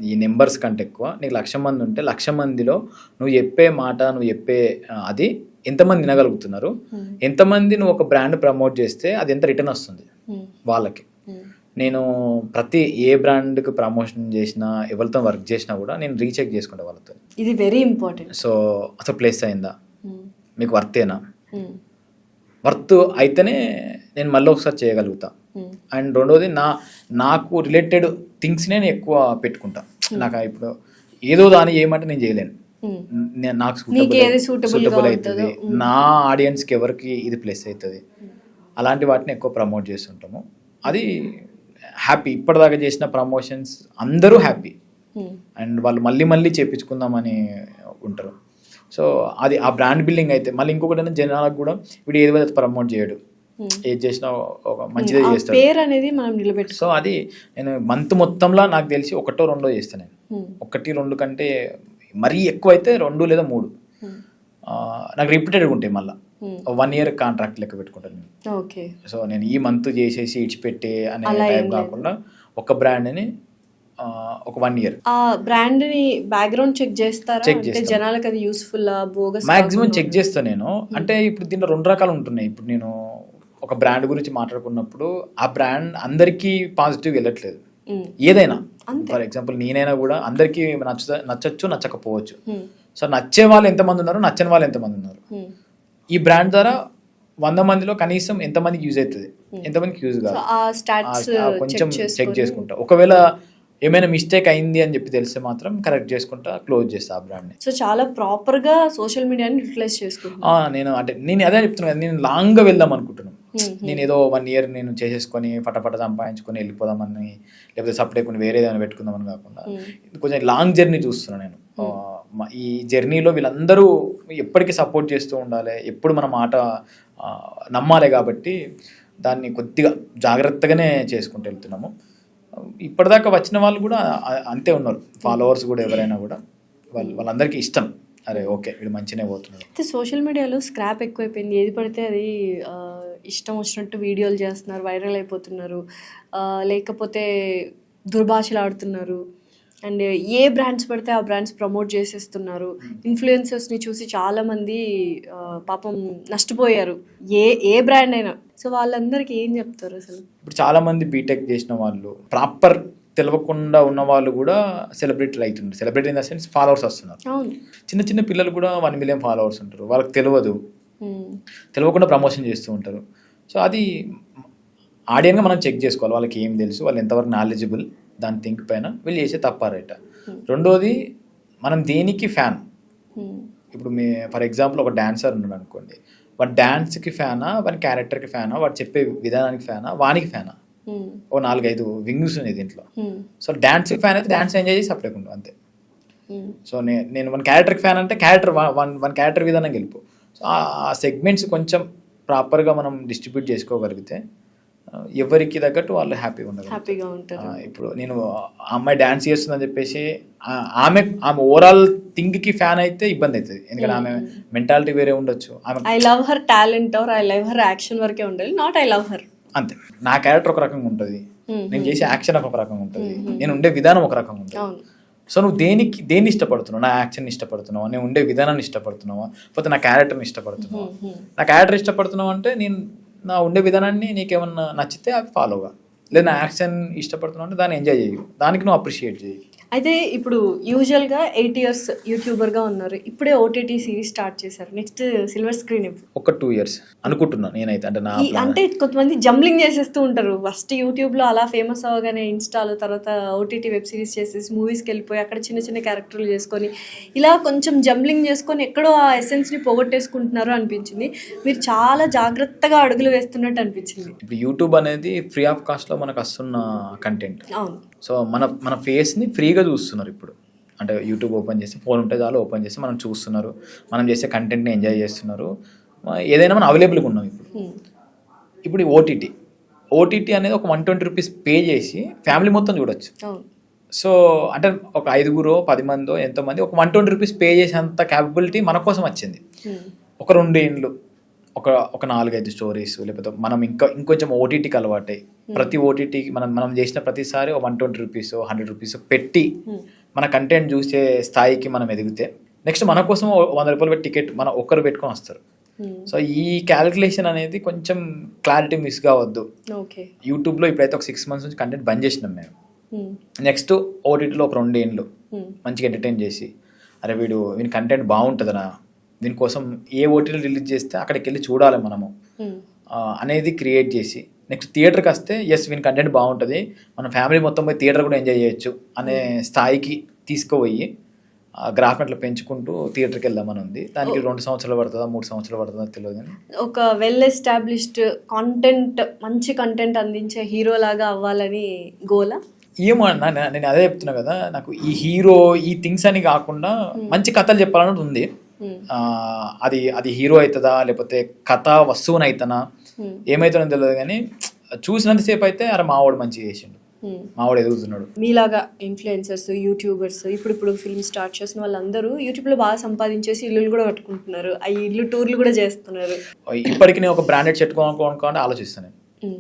ఈ నెంబర్స్ కంటే ఎక్కువ నీకు 1,00,000 మంది ఉంటే 1,00,000 మందిలో నువ్వు చెప్పే మాట, నువ్వు చెప్పే అది ఎంతమంది వినగలుగుతున్నారు, ఎంతమంది నువ్వు ఒక బ్రాండ్ ప్రమోట్ చేస్తే అది ఎంత రిటర్న్ వస్తుంది వాళ్ళకి. నేను ప్రతి ఏ బ్రాండ్కి ప్రమోషన్ చేసినా, ఎవరితో వర్క్ చేసినా కూడా నేను రీచెక్ చేసుకుంటా వాళ్ళతో, ఇది వెరీ ఇంపార్టెంట్. సో అసలు ప్లేస్ అయిందా, మీకు వర్తేనా, వర్త్ అయితేనే నేను మళ్ళీ ఒకసారి చేయగలుగుతా. అండ్ రెండోది నాకు రిలేటెడ్ థింగ్స్ నేను ఎక్కువ పెట్టుకుంటా. నాకు ఇప్పుడు ఏదో దాన్ని ఏమంటే నేను చేయలేను, నాకు సూటబుల్ అవుతుంది, నా ఆడియన్స్కి ఎవరికి ఇది ప్లస్ అవుతుంది, అలాంటి వాటిని ఎక్కువ ప్రమోట్ చేస్తుంటాము. అది హ్యాపీ. ఇప్పటిదాకా చేసిన ప్రమోషన్స్ అందరూ హ్యాపీ అండ్ వాళ్ళు మళ్ళీ మళ్ళీ చేయించుకుందామని ఉంటారు. సో అది ఆ బ్రాండ్ బిల్డింగ్ అయితే మళ్ళీ ఇంకొకటి జనాలకు కూడా వీడు ఏది పడితే ప్రమోట్ చేయడు, ఏది చేసినా ఒక మంచిదే చేస్తాడు, పేరు అనేది మనం నిలబెట్టు. సో అది నేను మంత్ మొత్తంలో నాకు తెలిసి 1-2 చేస్తాను నేను. 1-2 కంటే మరీ ఎక్కువ అయితే 2 లేదా 3 నాకు రిపీటెడ్గా ఉంటాయి. మళ్ళీ 1 year కాంట్రాక్ట్ లెక్క పెట్టుకుంటాను నేను. ఓకే. సో నేను ఈ మంత్ చేసేసి ఇడిచిపెట్టే అనే టైం కాకుండా ఒక బ్రాండ్ని ఒక 1 year ఆ బ్రాండ్ ని బ్యాక్గ్రౌండ్ చెక్ చేస్తారా? అంటే జనాలకు అది యూస్ఫుల్ బోగస్ మాక్సిమం చెక్ చేస్తాను నేను. అంటే ఇప్పుడు దీంట్లో 2 రకాలు ఉంటున్నాయి. ఇప్పుడు నేను ఒక బ్రాండ్ గురించి మాట్లాడుకున్నప్పుడు ఆ బ్రాండ్ అందరికీ పాజిటివ్ వెళ్ళట్లేదు. ఏదైనా ఫర్ ఎగ్జాంపుల్ నేనైనా కూడా అందరికీ నచ్చచ్చు నచ్చకపోవచ్చు. సో నచ్చే వాళ్ళు ఎంతమంది ఉన్నారు, నచ్చని వాళ్ళు ఎంతమంది ఉన్నారు. ఈ బ్రాండ్ ద్వారా 100 మందిలో కనీసం ఎంతమందికి యూజ్ అవుతుంది, ఎంతమందికి యూజ్ కాదు, కొంచెం చెక్ చేసుకుంటా. ఒకవేళ ఏమైనా మిస్టేక్ అయింది అని చెప్పి తెలిస్తే మాత్రం కరెక్ట్ చేసుకుంటా, క్లోజ్ చేస్తా ఆ బ్రాండ్ని. సో చాలా ప్రాపర్గా సోషల్ మీడియాని యూటిలైజ్ చేసుకుంటా. నేను అదే చెప్తున్నాను కదా, నేను లాంగ్గా వెళ్దాం అనుకుంటున్నాను. నేను ఏదో 1 year నేను చేసేసుకొని ఫటాఫట సంపాదించుకొని వెళ్ళిపోదామని, లేకపోతే సపరేట్ కొన్ని వేరే ఏదైనా పెట్టుకుందామని కాకుండా కొంచెం లాంగ్ జర్నీ చూస్తున్నాను నేను. ఈ జర్నీలో వీళ్ళందరూ ఎప్పటికీ సపోర్ట్ చేస్తూ ఉండాలి, ఎప్పుడు మన మాట నమ్మాలి. కాబట్టి దాన్ని కొద్దిగా జాగ్రత్తగానే చేసుకుంటూ వెళ్తున్నాము. ఇప్పటిదాకా వచ్చిన వాళ్ళు కూడా అంతే ఉన్నారు, ఫాలోవర్స్ కూడా ఎవరైనా కూడా వాళ్ళందరికీ ఇష్టం. అరే ఓకే వీడు మంచిగానే పోతున్నారు. అయితే సోషల్ మీడియాలో స్క్రాప్ ఎక్కువైపోయింది. ఏది పడితే అది ఇష్టం వచ్చినట్టు వీడియోలు చేస్తున్నారు, వైరల్ అయిపోతున్నారు, లేకపోతే దుర్భాషలు ఆడుతున్నారు. అండ్ ఏ బ్రాండ్స్ పడితే ఆ బ్రాండ్స్ ప్రమోట్ చేసేస్తున్నారు. ఇన్ఫ్లుయెన్సర్స్ని చూసి చాలామంది పాపం నష్టపోయారు, ఏ బ్రాండ్ అయినా. సో వాళ్ళందరికీ ఏం చెప్తారు అసలు? ఇప్పుడు చాలామంది బీటెక్ చేసిన వాళ్ళు, ప్రాపర్ తెలియకుండా ఉన్న వాళ్ళు కూడా సెలబ్రిటీలు అవుతున్నారు. Celebrity in the sense followers వస్తున్నారు. చిన్న చిన్న పిల్లలు కూడా 1 million ఫాలోవర్స్ ఉంటారు. వాళ్ళకి తెలియకుండా ప్రమోషన్ చేస్తూ ఉంటారు. సో అది ఆడియన్గా మనం చెక్ చేసుకోవాలి, వాళ్ళకి ఏం తెలుసు, వాళ్ళు ఎంతవరకు నాలెడ్జబుల్ దాని థింక్ పైన వీళ్ళు చేసే తప్పారైట. రెండోది మనం దేనికి ఫ్యాన్. ఇప్పుడు ఫర్ ఎగ్జాంపుల్ ఒక డాన్సర్ ఉన్నాడు అనుకోండి, వాడి డాన్స్కి ఫ్యానా, వాడి క్యారెక్టర్కి ఫ్యానా, వాడు చెప్పే విధానానికి ఫ్యానా, వానికి ఫ్యానా, ఓ 4-5 వింగ్స్ ఉన్నాయి దీంట్లో. సో డాన్స్కి ఫ్యాన్ అయితే డాన్స్ ఎంజాయ్ చేసి సపరేట్ ఉంటుంది అంతే. సో నేను మన క్యారెక్టర్కి ఫ్యాన్ అంటే క్యారెక్టర్ వన్ క్యారెక్టర్ విధానం గెలుపు. సో ఆ సెగ్మెంట్స్ కొంచెం ప్రాపర్గా మనం డిస్ట్రిబ్యూట్ చేసుకోగలిగితే ఎవరికి తగ్గట్టు వాళ్ళు హ్యాపీగా ఉంటారు. ఇప్పుడు నేను అమ్మాయి డాన్స్ చేస్తుందని చెప్పేసి ఆమె ఓవరాల్ థింగ్కి ఫ్యాన్ అయితే ఇబ్బంది అవుతుంది. ఎందుకంటే ఆమె మెంటాలిటీ వేరే ఉండొచ్చు. I love her talent or I love her action వరకే ఉండాలి, నాట్ ఐ లవ్ హర్ అంతే. నా క్యారెక్టర్ ఒక రకంగా ఉంటుంది, నేను చేసే యాక్షన్ ఒక రకంగా ఉంటుంది, నేను ఉండే విధానం ఒక రకంగా ఉంటుంది. సో నువ్వు దేన్ని ఇష్టపడుతున్నావు? నా యాక్షన్ ఇష్టపడుతున్నావా, నేను ఉండే విధానాన్ని ఇష్టపడుతున్నావా, లేకపోతే నా క్యారెక్టర్ని ఇష్టపడుతున్నావా? నా క్యారెక్టర్ ఇష్టపడుతున్నావు అంటే నేను నా ఉండే విధానాన్ని నీకేమన్నా నచ్చితే అవి ఫాలోగా, లేదా నా యాక్షన్ ఇష్టపడుతున్నావు అంటే దాన్ని ఎంజాయ్ చేయు, దానికి నువ్వు అప్రిషియేట్ చేయి. అయితే ఇప్పుడు యూజువల్గా 8 years యూట్యూబర్గా ఉన్నారు, ఇప్పుడే ఓటీటీ సిరీస్ స్టార్ట్ చేశారు. నెక్స్ట్ సిల్వర్ స్క్రీన్ ఒక 2 years అనుకుంటున్నాను నేనైతే. అంటే కొంతమంది జంబ్లింగ్ చేసేస్తూ ఉంటారు. ఫస్ట్ యూట్యూబ్లో అలా ఫేమస్ అవ్వగానే ఇన్స్టాలో, తర్వాత ఓటీటీ వెబ్ సిరీస్ చేసేసి మూవీస్కి వెళ్ళిపోయి అక్కడ చిన్న చిన్న క్యారెక్టర్లు చేసుకొని ఇలా కొంచెం జంబ్లింగ్ చేసుకొని ఎక్కడో ఆ ఎసెన్స్ని పోగొట్టేసుకుంటున్నారు అనిపించింది. మీరు చాలా జాగ్రత్తగా అడుగులు వేస్తున్నట్టు అనిపించింది. ఇప్పుడు యూట్యూబ్ అనేది ఫ్రీ ఆఫ్ కాస్ట్లో మనకు వస్తున్న కంటెంట్. అవును. సో మన ఫేస్ని ఫ్రీగా చూస్తున్నారు ఇప్పుడు. అంటే యూట్యూబ్ ఓపెన్ చేసి, ఫోన్ ఉంటే చాలు ఓపెన్ చేసి మనం చూస్తున్నారు, మనం చేసే కంటెంట్ని ఎంజాయ్ చేస్తున్నారు, ఏదైనా మనం అవైలబుల్గా ఉన్నాం ఇప్పుడు ఓటీటీ అనేది ఒక 120 rupees పే చేసి ఫ్యామిలీ మొత్తం చూడొచ్చు. సో అంటే ఒక 5-10 మందో ఎంతోమంది ఒక 120 rupees పే చేసేంత క్యాపబిలిటీ మన కోసం వచ్చింది. ఒక 2 ఏళ్ళు ఒక 4-5 స్టోరీస్, లేకపోతే మనం ఇంకొంచెం ఓటీటీకి అలవాటై ప్రతి ఓటీటీకి మనం చేసిన ప్రతిసారి 120 rupees 100 rupees పెట్టి మన కంటెంట్ చూసే స్థాయికి మనం ఎదిగితే నెక్స్ట్ మన కోసం 100 రూపాయలు పెట్టి టికెట్ మన ఒక్కరు పెట్టుకొని వస్తారు. సో ఈ క్యాలిక్యులేషన్ అనేది కొంచెం క్లారిటీ మిస్ కావద్దు. యూట్యూబ్లో ఇప్పుడైతే ఒక 6 months నుంచి కంటెంట్ బంద్ చేసినాం మేము. నెక్స్ట్ ఓటీటీలో ఒక 2 ఏళ్ళు మంచిగా ఎంటర్టైన్ చేసి, అరే వీని కంటెంట్ బాగుంటుందనా, దీనికోసం ఏ ఓటీటీ రిలీజ్ చేస్తే అక్కడికి వెళ్ళి చూడాలి మనము అనేది క్రియేట్ చేసి, నెక్స్ట్ థియేటర్కి వస్తే వీని కంటెంట్ బాగుంటుంది, మన ఫ్యామిలీ మొత్తం పోయి థియేటర్ కూడా ఎంజాయ్ చేయొచ్చు అనే స్థాయికి తీసుకుపోయి గ్రాఫ్ అట్లా పెంచుకుంటూ థియేటర్కి వెళ్దామని ఉంది. దానికి 2 సంవత్సరాలు పడుతుందా 3 సంవత్సరాలు పడుతుందా తెలియదు కానీ ఒక వెల్ ఎస్టాబ్లిష్డ్ మంచి కంటెంట్ అందించే హీరో లాగా అవ్వాలని గోలా? ఏమో అన్న, నేను అదే చెప్తున్నా కదా, నాకు ఈ హీరో ఈ థింగ్స్ అని కాకుండా మంచి కథలు చెప్పాలన్నది ఉంది. అది హీరో అవుతుందా లేకపోతే కథ వస్తువుని అవుతానా ఏమవుతుందో తెలియదు కానీ చూసినంతసేపు అయితే అరే మావాడు మంచిగా చేసిండు, మావాడు ఎదుగుతున్నాడు. మీలాగా ఇన్ఫ్లుయెన్సర్స్, యూట్యూబర్స్, ఇప్పుడు ఫిల్మ్ స్టార్ట్ చేసిన వాళ్ళందరూ యూట్యూబ్లో బాగా సంపాదించేసి ఇల్లులు కూడా కట్టుకుంటున్నారు, ఆ ఇల్లు టూర్లు కూడా చేస్తున్నారు. ఇప్పటికి నేను ఒక బ్రాండెడ్ షర్ట్ కొనుక్కోవాలని ఆలోచిస్తాను.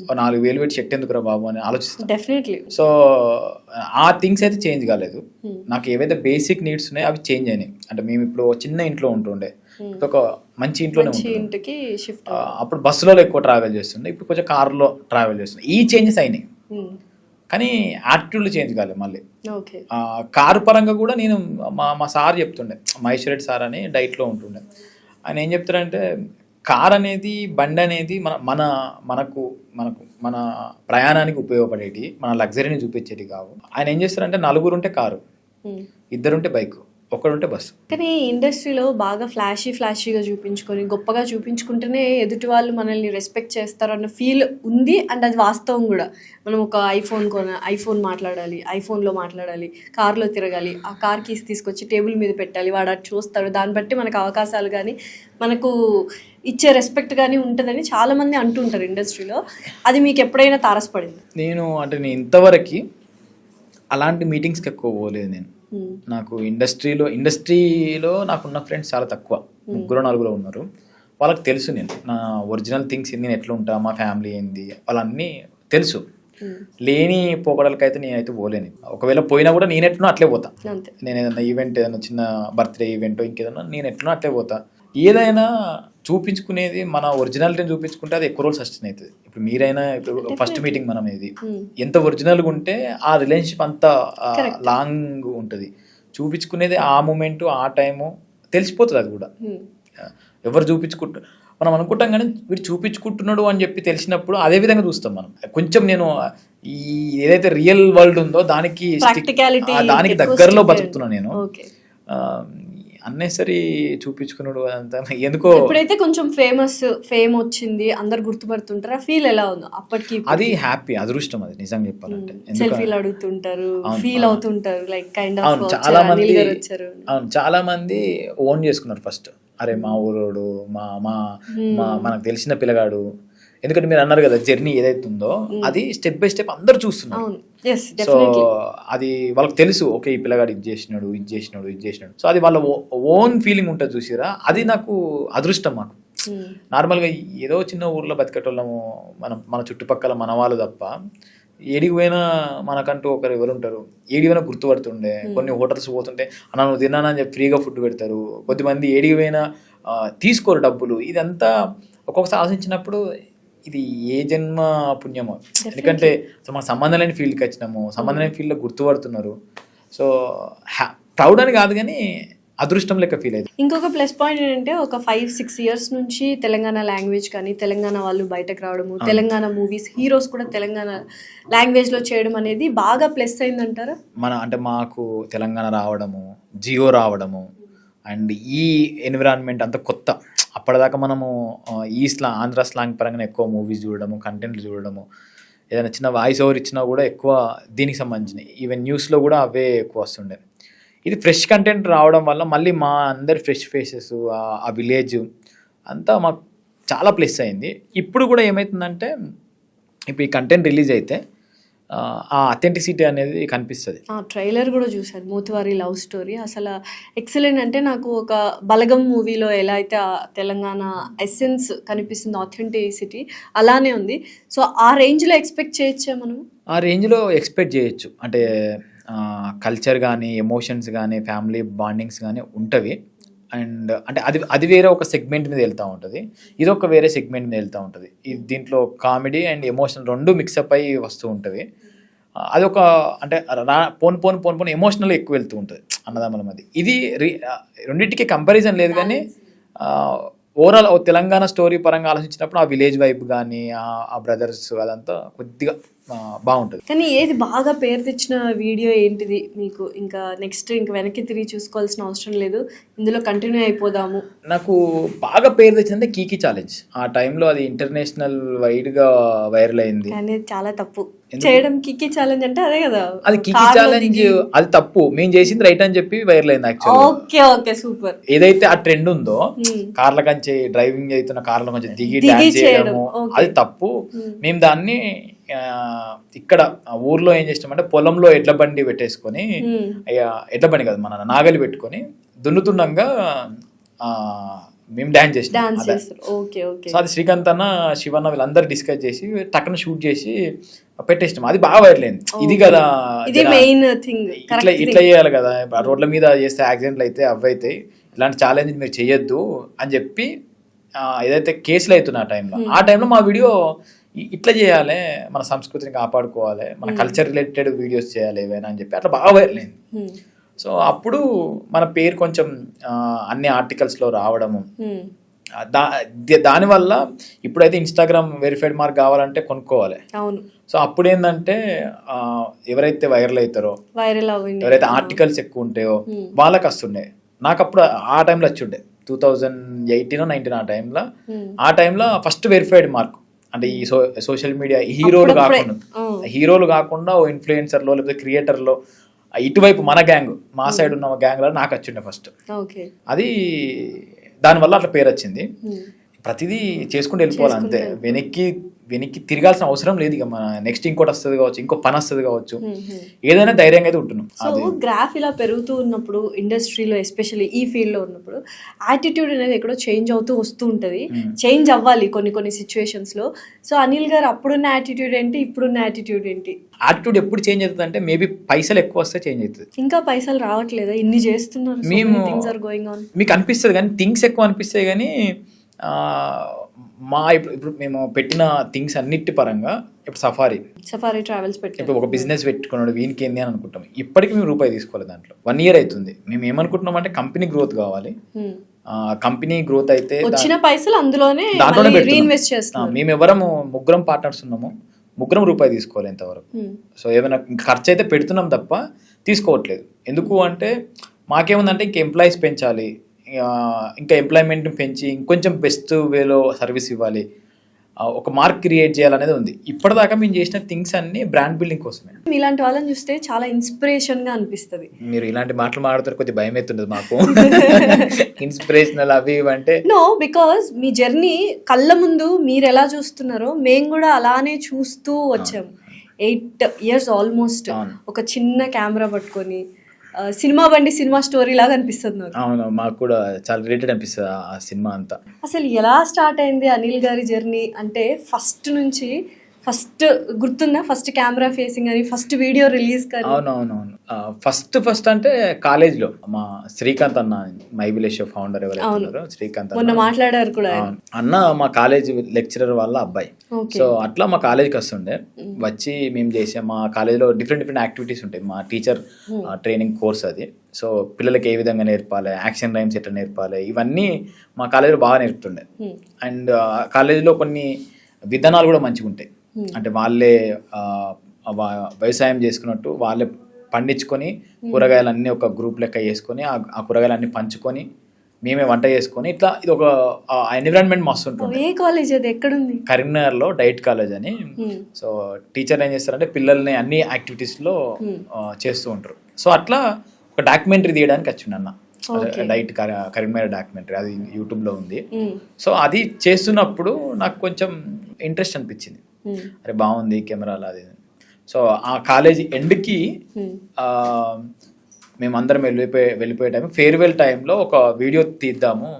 4,000 పెట్టి షర్ట్ ఎందుకురా బాబు అని ఆలోచిస్తాను. డెఫినెట్లీ. సో ఆ థింగ్స్ అయితే చేంజ్ కాలేదు. నాకు ఏవైతే బేసిక్ నీడ్స్ ఉన్నాయో అవి చేంజ్ అయినాయి. అంటే మేము ఇప్పుడు చిన్న ఇంట్లో ఉంటుండే, ఒక మంచి ఇంట్లోనే ఇంటికి షిఫ్ట్. అప్పుడు బస్సులో ఎక్కువ ట్రావెల్ చేస్తుండే, ఇప్పుడు కొంచెం కార్లో ట్రావెల్ చేస్తుండే. ఈ చేంజెస్ అయినాయి కానీ యాటిట్యూడ్ చేంజ్ కాలేదు. మళ్ళీ కారు పరంగా కూడా నేను మా సార్ చెప్తుండే, మహేశ్వర్ రెడ్డి సార్ అని డైట్లో ఉంటుండే. ఆయన ఏం చెప్తారంటే కార్ అనేది, బండి అనేది మనకు మన ప్రయాణానికి ఉపయోగపడేటి, మన లగ్జరీని చూపించేటి కావు. ఆయన ఏం చేస్తారంటే 4 ఉంటే కారు, 2 ఉంటే బైక్, 1 ఉంటే బస్సు. కానీ ఇండస్ట్రీలో బాగా ఫ్లాషీగా చూపించుకొని గొప్పగా చూపించుకుంటేనే ఎదుటి వాళ్ళు మనల్ని రెస్పెక్ట్ చేస్తారు అన్న ఫీల్ ఉంది. అండ్ అది వాస్తవం కూడా. మనం ఒక ఐఫోన్ మాట్లాడాలి, ఐఫోన్లో మాట్లాడాలి, కార్లో తిరగాలి, ఆ కార్ కీస్ తీసుకొచ్చి టేబుల్ మీద పెట్టాలి, వాడు అటు చూస్తాడు, దాన్ని బట్టి మనకు అవకాశాలు కానీ మనకు ఇచ్చే రెస్పెక్ట్ కానీ ఉంటుందని చాలామంది అంటుంటారు ఇండస్ట్రీలో. అది మీకు ఎప్పుడైనా తారసపడింది? నేను ఇంతవరకు అలాంటి మీటింగ్స్కి ఎక్కువ పోలేదు. నేను నాకు ఇండస్ట్రీలో నాకున్న ఫ్రెండ్స్ చాలా తక్కువ, 3-4 ఉన్నారు. వాళ్ళకి తెలుసు నేను నా ఒరిజినల్ థింగ్స్ నేను ఎట్లా ఉంటా, మా ఫ్యామిలీ ఏంది, వాళ్ళన్నీ తెలుసు. లేని పోకడలకైతే నేనైతే పోలేను. ఒకవేళ పోయినా కూడా నేను ఎట్లనో అట్లే పోతా. నేను ఏదైనా ఈవెంట్, ఏదైనా చిన్న బర్త్డే ఈవెంట్ ఇంకేదన్నా నేను ఎట్లనో అట్లే పోతా. ఏదైనా చూపించుకునేది మన ఒరిజినాలిటీని చూపించుకుంటే అది ఎక్కువ రోజులు సస్టైన్ అవుతుంది. ఇప్పుడు మీరైనా ఇప్పుడు ఫస్ట్ మీటింగ్ మనం ఏది ఎంత ఒరిజినల్గా ఉంటే ఆ రిలేషన్షిప్ అంత లాంగ్ ఉంటుంది. చూపించుకునేది ఆ మూమెంట్, ఆ టైము తెలిసిపోతుంది. అది కూడా ఎవరు మనం అనుకుంటాం కానీ వీడు చూపించుకుంటున్నాడు అని చెప్పి తెలిసినప్పుడు అదే విధంగా చూస్తాం మనం. కొంచెం నేను ఈ ఏదైతే రియల్ వరల్డ్ ఉందో దానికి దగ్గరలో బతుకుతున్నాను నేను. అన్నెసరీ చూపించుకున్నాడు అదంతా ఎందుకో. ఇప్పుడైతే కొంచెం ఫేమ్ వచ్చింది, అందరు గుర్తుపడుతుంటారు, ఆ ఫీల్ ఎలా ఉందో అప్పటికి? అది హ్యాపీ, అదృష్టం. అది నిజంగా చెప్పాలంటే సెల్ఫీలు అడుగుతుంటారు, ఫీల్ అవుతుంటారు, లైక్ కైండ్ ఆఫ్. చాలా మంది ఓన్ చేసుకున్నారు ఫస్ట్. అరే మా ఊరోడు, మనకు తెలిసిన పిల్లగాడు. ఎందుకంటే మీరు అన్నారు కదా జర్నీ ఏదైతే ఉందో అది స్టెప్ బై స్టెప్ అందరు చూస్తున్నారు. సో అది వాళ్ళకి తెలుసు, ఓకే ఈ పిల్లగాడు ఇది చేసినాడు. సో అది వాళ్ళ ఓన్ ఫీలింగ్ ఉంటుంది చూసిరా. అది నాకు అదృష్టం. మాకు నార్మల్గా ఏదో చిన్న ఊర్లో బతికేటోళ్ళము, మన చుట్టుపక్కల మన వాళ్ళు తప్ప ఏడికి పోయినా మనకంటూ ఒకరు ఎవరు ఉంటారు, ఏడికి పోయినా గుర్తుపడుతుండే. కొన్ని హోటల్స్ పోతుంటే అన్న నువ్వు తిన్నానా అని చెప్పి ఫ్రీగా ఫుడ్ పెడతారు. కొద్దిమంది ఏడికి పోయినా తీసుకోరు డబ్బులు. ఇదంతా ఒక్కొక్కసారి ఆలోచించినప్పుడు ఇది ఏ జన్మ పుణ్యమో. ఎందుకంటే మన సంబంధం లేని ఫీల్డ్కి వచ్చినాము, సంబంధం లేని ఫీల్డ్లో గుర్తుపడుతున్నారు. సో ప్రౌడ్ అని కాదు కానీ అదృష్టం లెక్క ఫీల్ అయింది. ఇంకొక ప్లస్ పాయింట్ ఏంటంటే ఒక 5-6 years నుంచి తెలంగాణ లాంగ్వేజ్ కానీ తెలంగాణ వాళ్ళు బయటకు రావడము, తెలంగాణ మూవీస్ హీరోస్ కూడా తెలంగాణ లాంగ్వేజ్లో చేయడం అనేది బాగా ప్లస్ అయిందంటారా? మాకు తెలంగాణ రావడము, జియో రావడము అండ్ ఈ ఎన్విరాన్మెంట్ అంతా కొత్త. అప్పటిదాకా మనము ఆంధ్ర స్లాంగ్ పరంగా ఎక్కువ మూవీస్ చూడడము, కంటెంట్లు చూడడము, ఏదైనా చిన్న వాయిస్ ఓవర్ ఇచ్చినా కూడా ఎక్కువ దీనికి సంబంధించినవి. ఈవెన్ న్యూస్లో కూడా అవే ఎక్కువ వస్తుండే. ఇది ఫ్రెష్ కంటెంట్ రావడం వల్ల మళ్ళీ మా అందరి ఫ్రెష్ ఫేసెస్, ఆ విలేజ్ అంతా మాకు చాలా ప్లస్ అయింది. ఇప్పుడు కూడా ఏమవుతుందంటే ఇప్పుడు ఈ కంటెంట్ రిలీజ్ అయితే ఆ అథెంటిసిటీ అనేది కనిపిస్తుంది. ట్రైలర్ కూడా చూశాను, మూతివారి లవ్ స్టోరీ అసలు ఎక్సలెంట్. అంటే నాకు ఒక బలగం మూవీలో ఎలా అయితే ఆ తెలంగాణ ఎసెన్స్ కనిపిస్తుంది, ఆథెంటిసిటీ అలానే ఉంది. సో ఆ రేంజ్లో ఎక్స్పెక్ట్ చేయొచ్చా మనం? ఆ రేంజ్లో ఎక్స్పెక్ట్ చేయొచ్చు. అంటే కల్చర్ కానీ, ఎమోషన్స్ కానీ, ఫ్యామిలీ బాండింగ్స్ కానీ ఉంటవి. అండ్ అంటే అది వేరే ఒక సెగ్మెంట్ మీద వెళ్తూ ఉంటుంది, ఇది ఒక వేరే సెగ్మెంట్ మీద వెళ్తూ ఉంటుంది. దీంట్లో కామెడీ అండ్ ఎమోషన్ 2 మిక్సప్ అయ్యి వస్తూ ఉంటుంది. అది ఒక అంటే పోను ఎమోషనల్ ఎక్కువ వెళ్తూ ఉంటుంది అన్నదమ్ముల మధ్య. ఇది రెండింటికి కంపారిజన్ లేదు కానీ ఓవరాల్ తెలంగాణ స్టోరీ పరంగా ఆలోచించినప్పుడు ఆ విలేజ్ వైబ్ కానీ, ఆ బ్రదర్స్ అదంతా కొద్దిగా బాగుంటుంది. కానీ ఏది బాగా పేరు తెచ్చిన వీడియో ఏంటిది మీకు? ఇంకా నెక్స్ట్ ఇంకా వెనక్కి తిరిగి చూసుకోవాల్సిన అవసరం లేదు, ఇందులో కంటిన్యూ అయిపోదాము. నాకు బాగా పేరు తెచ్చిందంటే కీకీ ఛాలెంజ్. ఆ టైంలో అది ఇంటర్నేషనల్ వైడ్గా వైరల్ అయింది. కానీ చాలా తప్పు చేయడం. కిక్కీ ఛాలెంజ్ అంటే అదే కదా, అది కీకీ ఛాలెంజ్, అది తప్పు. మేము చేసింది రైట్ అని చెప్పి వైరల్ అయింది యాక్చువల్లీ. Okay okay super. ఏదైతే ఆ ట్రెండ్ ఉందో కార్ల కంచి డ్రైవింగ్ అవుతున్న కార్ల కొంచెం దిగి డాన్స్ చేయడము, అది తప్పు. మేము దాన్ని ఇక్కడ ఊర్లో ఏం చేస్తామంటే పొలంలో ఎడ్ల బండి పెట్టేసుకొని, ఎడ్ల బండి కదా మన నాగలి పెట్టుకొని దున్నుతుండగా మేము డాన్స్ చేసినాం. సో అది శ్రీకాంత్ అన్న, శివన్న వీళ్ళందరూ డిస్కస్ చేసి టక్కున షూట్ చేసి పెట్టేసినాం. అది బాగా వైరల్ అయింది. ఇది కదా ఇట్లా చేయాలి కదా, రోడ్ల మీద చేస్తే యాక్సిడెంట్లు అయితే అవైతే, ఇలాంటి ఛాలెంజ్ మీరు చేయొద్దు అని చెప్పి ఏదైతే కేసులు అవుతున్నాయి ఆ టైంలో మా వీడియో ఇట్లా చేయాలి, మన సంస్కృతిని కాపాడుకోవాలి, మన కల్చర్ రిలేటెడ్ వీడియోస్ చేయాలి ఏవైనా అని చెప్పి అట్లా బాగా వైరల్ అయింది. సో అప్పుడు మన పేరు కొంచెం అన్ని ఆర్టికల్స్లో రావడము, దానివల్ల ఇప్పుడైతే ఇన్స్టాగ్రామ్ వెరిఫైడ్ మార్క్ కావాలంటే కొనుక్కోవాలి. సో అప్పుడు ఏంటంటే ఎవరైతే వైరల్ అవుతారో, ఎవరైతే ఆర్టికల్స్ ఎక్కువ ఉంటాయో వాళ్ళకి వస్తుండే. నాకు అప్పుడు ఆ టైంలో వచ్చుండే 2018-19 ఆ టైంలో ఫస్ట్ వెరిఫైడ్ మార్క్. అంటే ఈ సోషల్ మీడియా హీరోలు కాకుండా ఓ ఇన్ఫ్లుయెన్సర్లో లేకపోతే క్రియేటర్లో ఇటువైపు మన గ్యాంగ్, మా సైడ్ ఉన్న గ్యాంగ్లో నాకు వచ్చిండే ఫస్ట్. అది దానివల్ల అట్లా పేరు వచ్చింది. ప్రతిదీ చేసుకుంటూ వెళ్ళిపోవాలి అంతే, వెనక్కి తిరగాల్సిన అవసరం లేదు. ఇక మన నెక్స్ట్ ఇంకోటి వస్తుంది కావచ్చు, ఇంకో పని వస్తుంది కావచ్చు, ఏదైనా ధైర్యంగా అయితే ఉంటున్నాం. సో గ్రాఫ్ ఇలా పెరుగుతూ ఉన్నప్పుడు ఇండస్ట్రీలో, ఎస్పెషల్లీ ఈ ఫీల్డ్లో ఉన్నప్పుడు యాటిట్యూడ్ అనేది ఎక్కడో చేంజ్ అవుతూ వస్తూ ఉంటుంది. చేంజ్ అవ్వాలి కొన్ని సిచ్యువేషన్స్లో. సో అనిల్ గారు అప్పుడున్న యాటిట్యూడ్ ఏంటి, ఇప్పుడున్న యాటిట్యూడ్ ఏంటి? యాటిట్యూడ్ ఎప్పుడు చేంజ్ అవుతుంది అంటే మేబీ పైసలు ఎక్కువ వస్తే చేంజ్ అవుతుంది. ఇంకా పైసలు రావట్లేదా? ఇన్ని చేస్తున్నారు, మీకు అనిపిస్తుంది కానీ థింగ్స్ ఎక్కువ అనిపిస్తాయి. కానీ ఇప్పుడు మేము పెట్టిన థింగ్స్ అన్నిటి పరంగా ఇప్పుడు సఫారీ ట్రావెల్స్ ఇప్పుడు ఒక బిజినెస్ పెట్టుకున్నాడు, వీనికి ఏంది అని అనుకుంటాం. ఇప్పటికీ మేము రూపాయి తీసుకోవాలి. దాంట్లో 1 year అవుతుంది. మేము ఏమనుకుంటున్నాం అంటే కంపెనీ గ్రోత్ కావాలి. కంపెనీ గ్రోత్ అయితే వచ్చిన పైసలు దాంట్లోనే రీఇన్వెస్ట్ చేస్తాం. మేము ఎవరము ముగ్గురం పార్ట్నర్స్ ఉన్నాము, ముగ్గురం రూపాయి తీసుకోవాలి ఇంతవరకు. సో ఏమైనా ఖర్చు అయితే పెడుతున్నాం తప్ప తీసుకోవట్లేదు. ఎందుకు అంటే మాకేముందంటే ఇంక ఎంప్లాయీస్ పెంచాలి, ఇంకా ఎంప్లాయ్మెంట్ పెంచి ఇంకొంచెం బెస్ట్ వేలో సర్వీస్ ఇవ్వాలి, ఒక మార్క్ క్రియేట్ చేయాలనేది ఉంది. ఇప్పటిదాకా మేము చేసిన థింగ్స్ అన్ని బ్రాండ్ బిల్డింగ్ కోసమే. ఇలాంటి వాళ్ళని చూస్తే చాలా ఇన్స్పిరేషన్ గా అనిపిస్తుంది. మీరు ఇలాంటి మాటలు మాట్లాడుతారు, కొద్దిగా భయం అవుతుంది మాకు. ఇన్స్పిరేషనల్ అవి అంటే నో, బికాస్ మీ జర్నీ కళ్ళ ముందు మీరు ఎలా చూస్తున్నారో మేము కూడా అలానే చూస్తూ వచ్చాము. 8 years ఆల్మోస్ట్ ఒక చిన్న కెమెరా పట్టుకొని సినిమా బండి, సినిమా స్టోరీ లాగా అనిపిస్తుంది నాకు. అవును, మాకు కూడా చాలా రిలేటెడ్ అనిపిస్తుంది ఆ సినిమా అంతా. అసలు ఎలా స్టార్ట్ అయింది అనిల్ గారి జర్నీ అంటే ఫస్ట్ నుంచి? ఫస్ట్ గుర్తుందా? ఫస్ట్ కెమెరా ఫేసింగ్ అని, ఫస్ట్ వీడియో రిలీజ్ కానీ? అవునవునవును. ఫస్ట్ అంటే కాలేజ్లో మా శ్రీకాంత్ అన్న, మైబిలేష్ ఫౌండర్ ఎవరైతే ఉన్నారో శ్రీకాంత్ మొన్న మాట్లాడారు కూడా అన్న, మా కాలేజ్ లెక్చరర్ వాళ్ళ అబ్బాయి. సో అట్లా మా కాలేజ్కి వస్తుండే, వచ్చి మేము చేసాం. మా కాలేజ్లో డిఫరెంట్ యాక్టివిటీస్ ఉంటాయి. మా టీచర్ ట్రైనింగ్ కోర్స్ అది. సో పిల్లలకి ఏ విధంగా నేర్పాలి, యాక్షన్ రైమ్స్ ఎట్లా నేర్పాలి, ఇవన్నీ మా కాలేజ్లో బాగా నేర్పుతుండే. అండ్ కాలేజ్లో కొన్ని విధానాలు కూడా మంచిగా ఉంటాయి. అంటే వాళ్ళే వ్యవసాయం చేసుకున్నట్టు వాళ్ళే పండించుకొని కూరగాయలన్నీ ఒక గ్రూప్ లెక్క చేసుకొని ఆ కూరగాయలన్నీ పంచుకొని మేమే వంట చేసుకొని ఇట్లా ఇది ఒక ఎన్విరాన్మెంట్ మస్తు ఉంటుంది. ఏ కాలేజ్ అది? ఎక్కడుంది? కరీంనగర్లో డైట్ కాలేజ్ అని. సో టీచర్ ఏం చేస్తారంటే పిల్లల్ని అన్ని యాక్టివిటీస్లో చేస్తూ ఉంటారు. సో అట్లా ఒక డాక్యుమెంటరీ తీయడానికి వచ్చిండు అన్న, డైట్ కరీంనగర్ డాక్యుమెంటరీ, అది యూట్యూబ్లో ఉంది. సో అది చేస్తున్నప్పుడు నాకు కొంచెం ఇంట్రెస్ట్ అనిపించింది, అరే బాగుంది కెమెరాలో అది. సో ఆ కాలేజీ ఎండ్కి మేమందరం వెళ్ళిపోయే టైం, ఫేర్వెల్ టైంలో ఒక వీడియో తీద్దాము,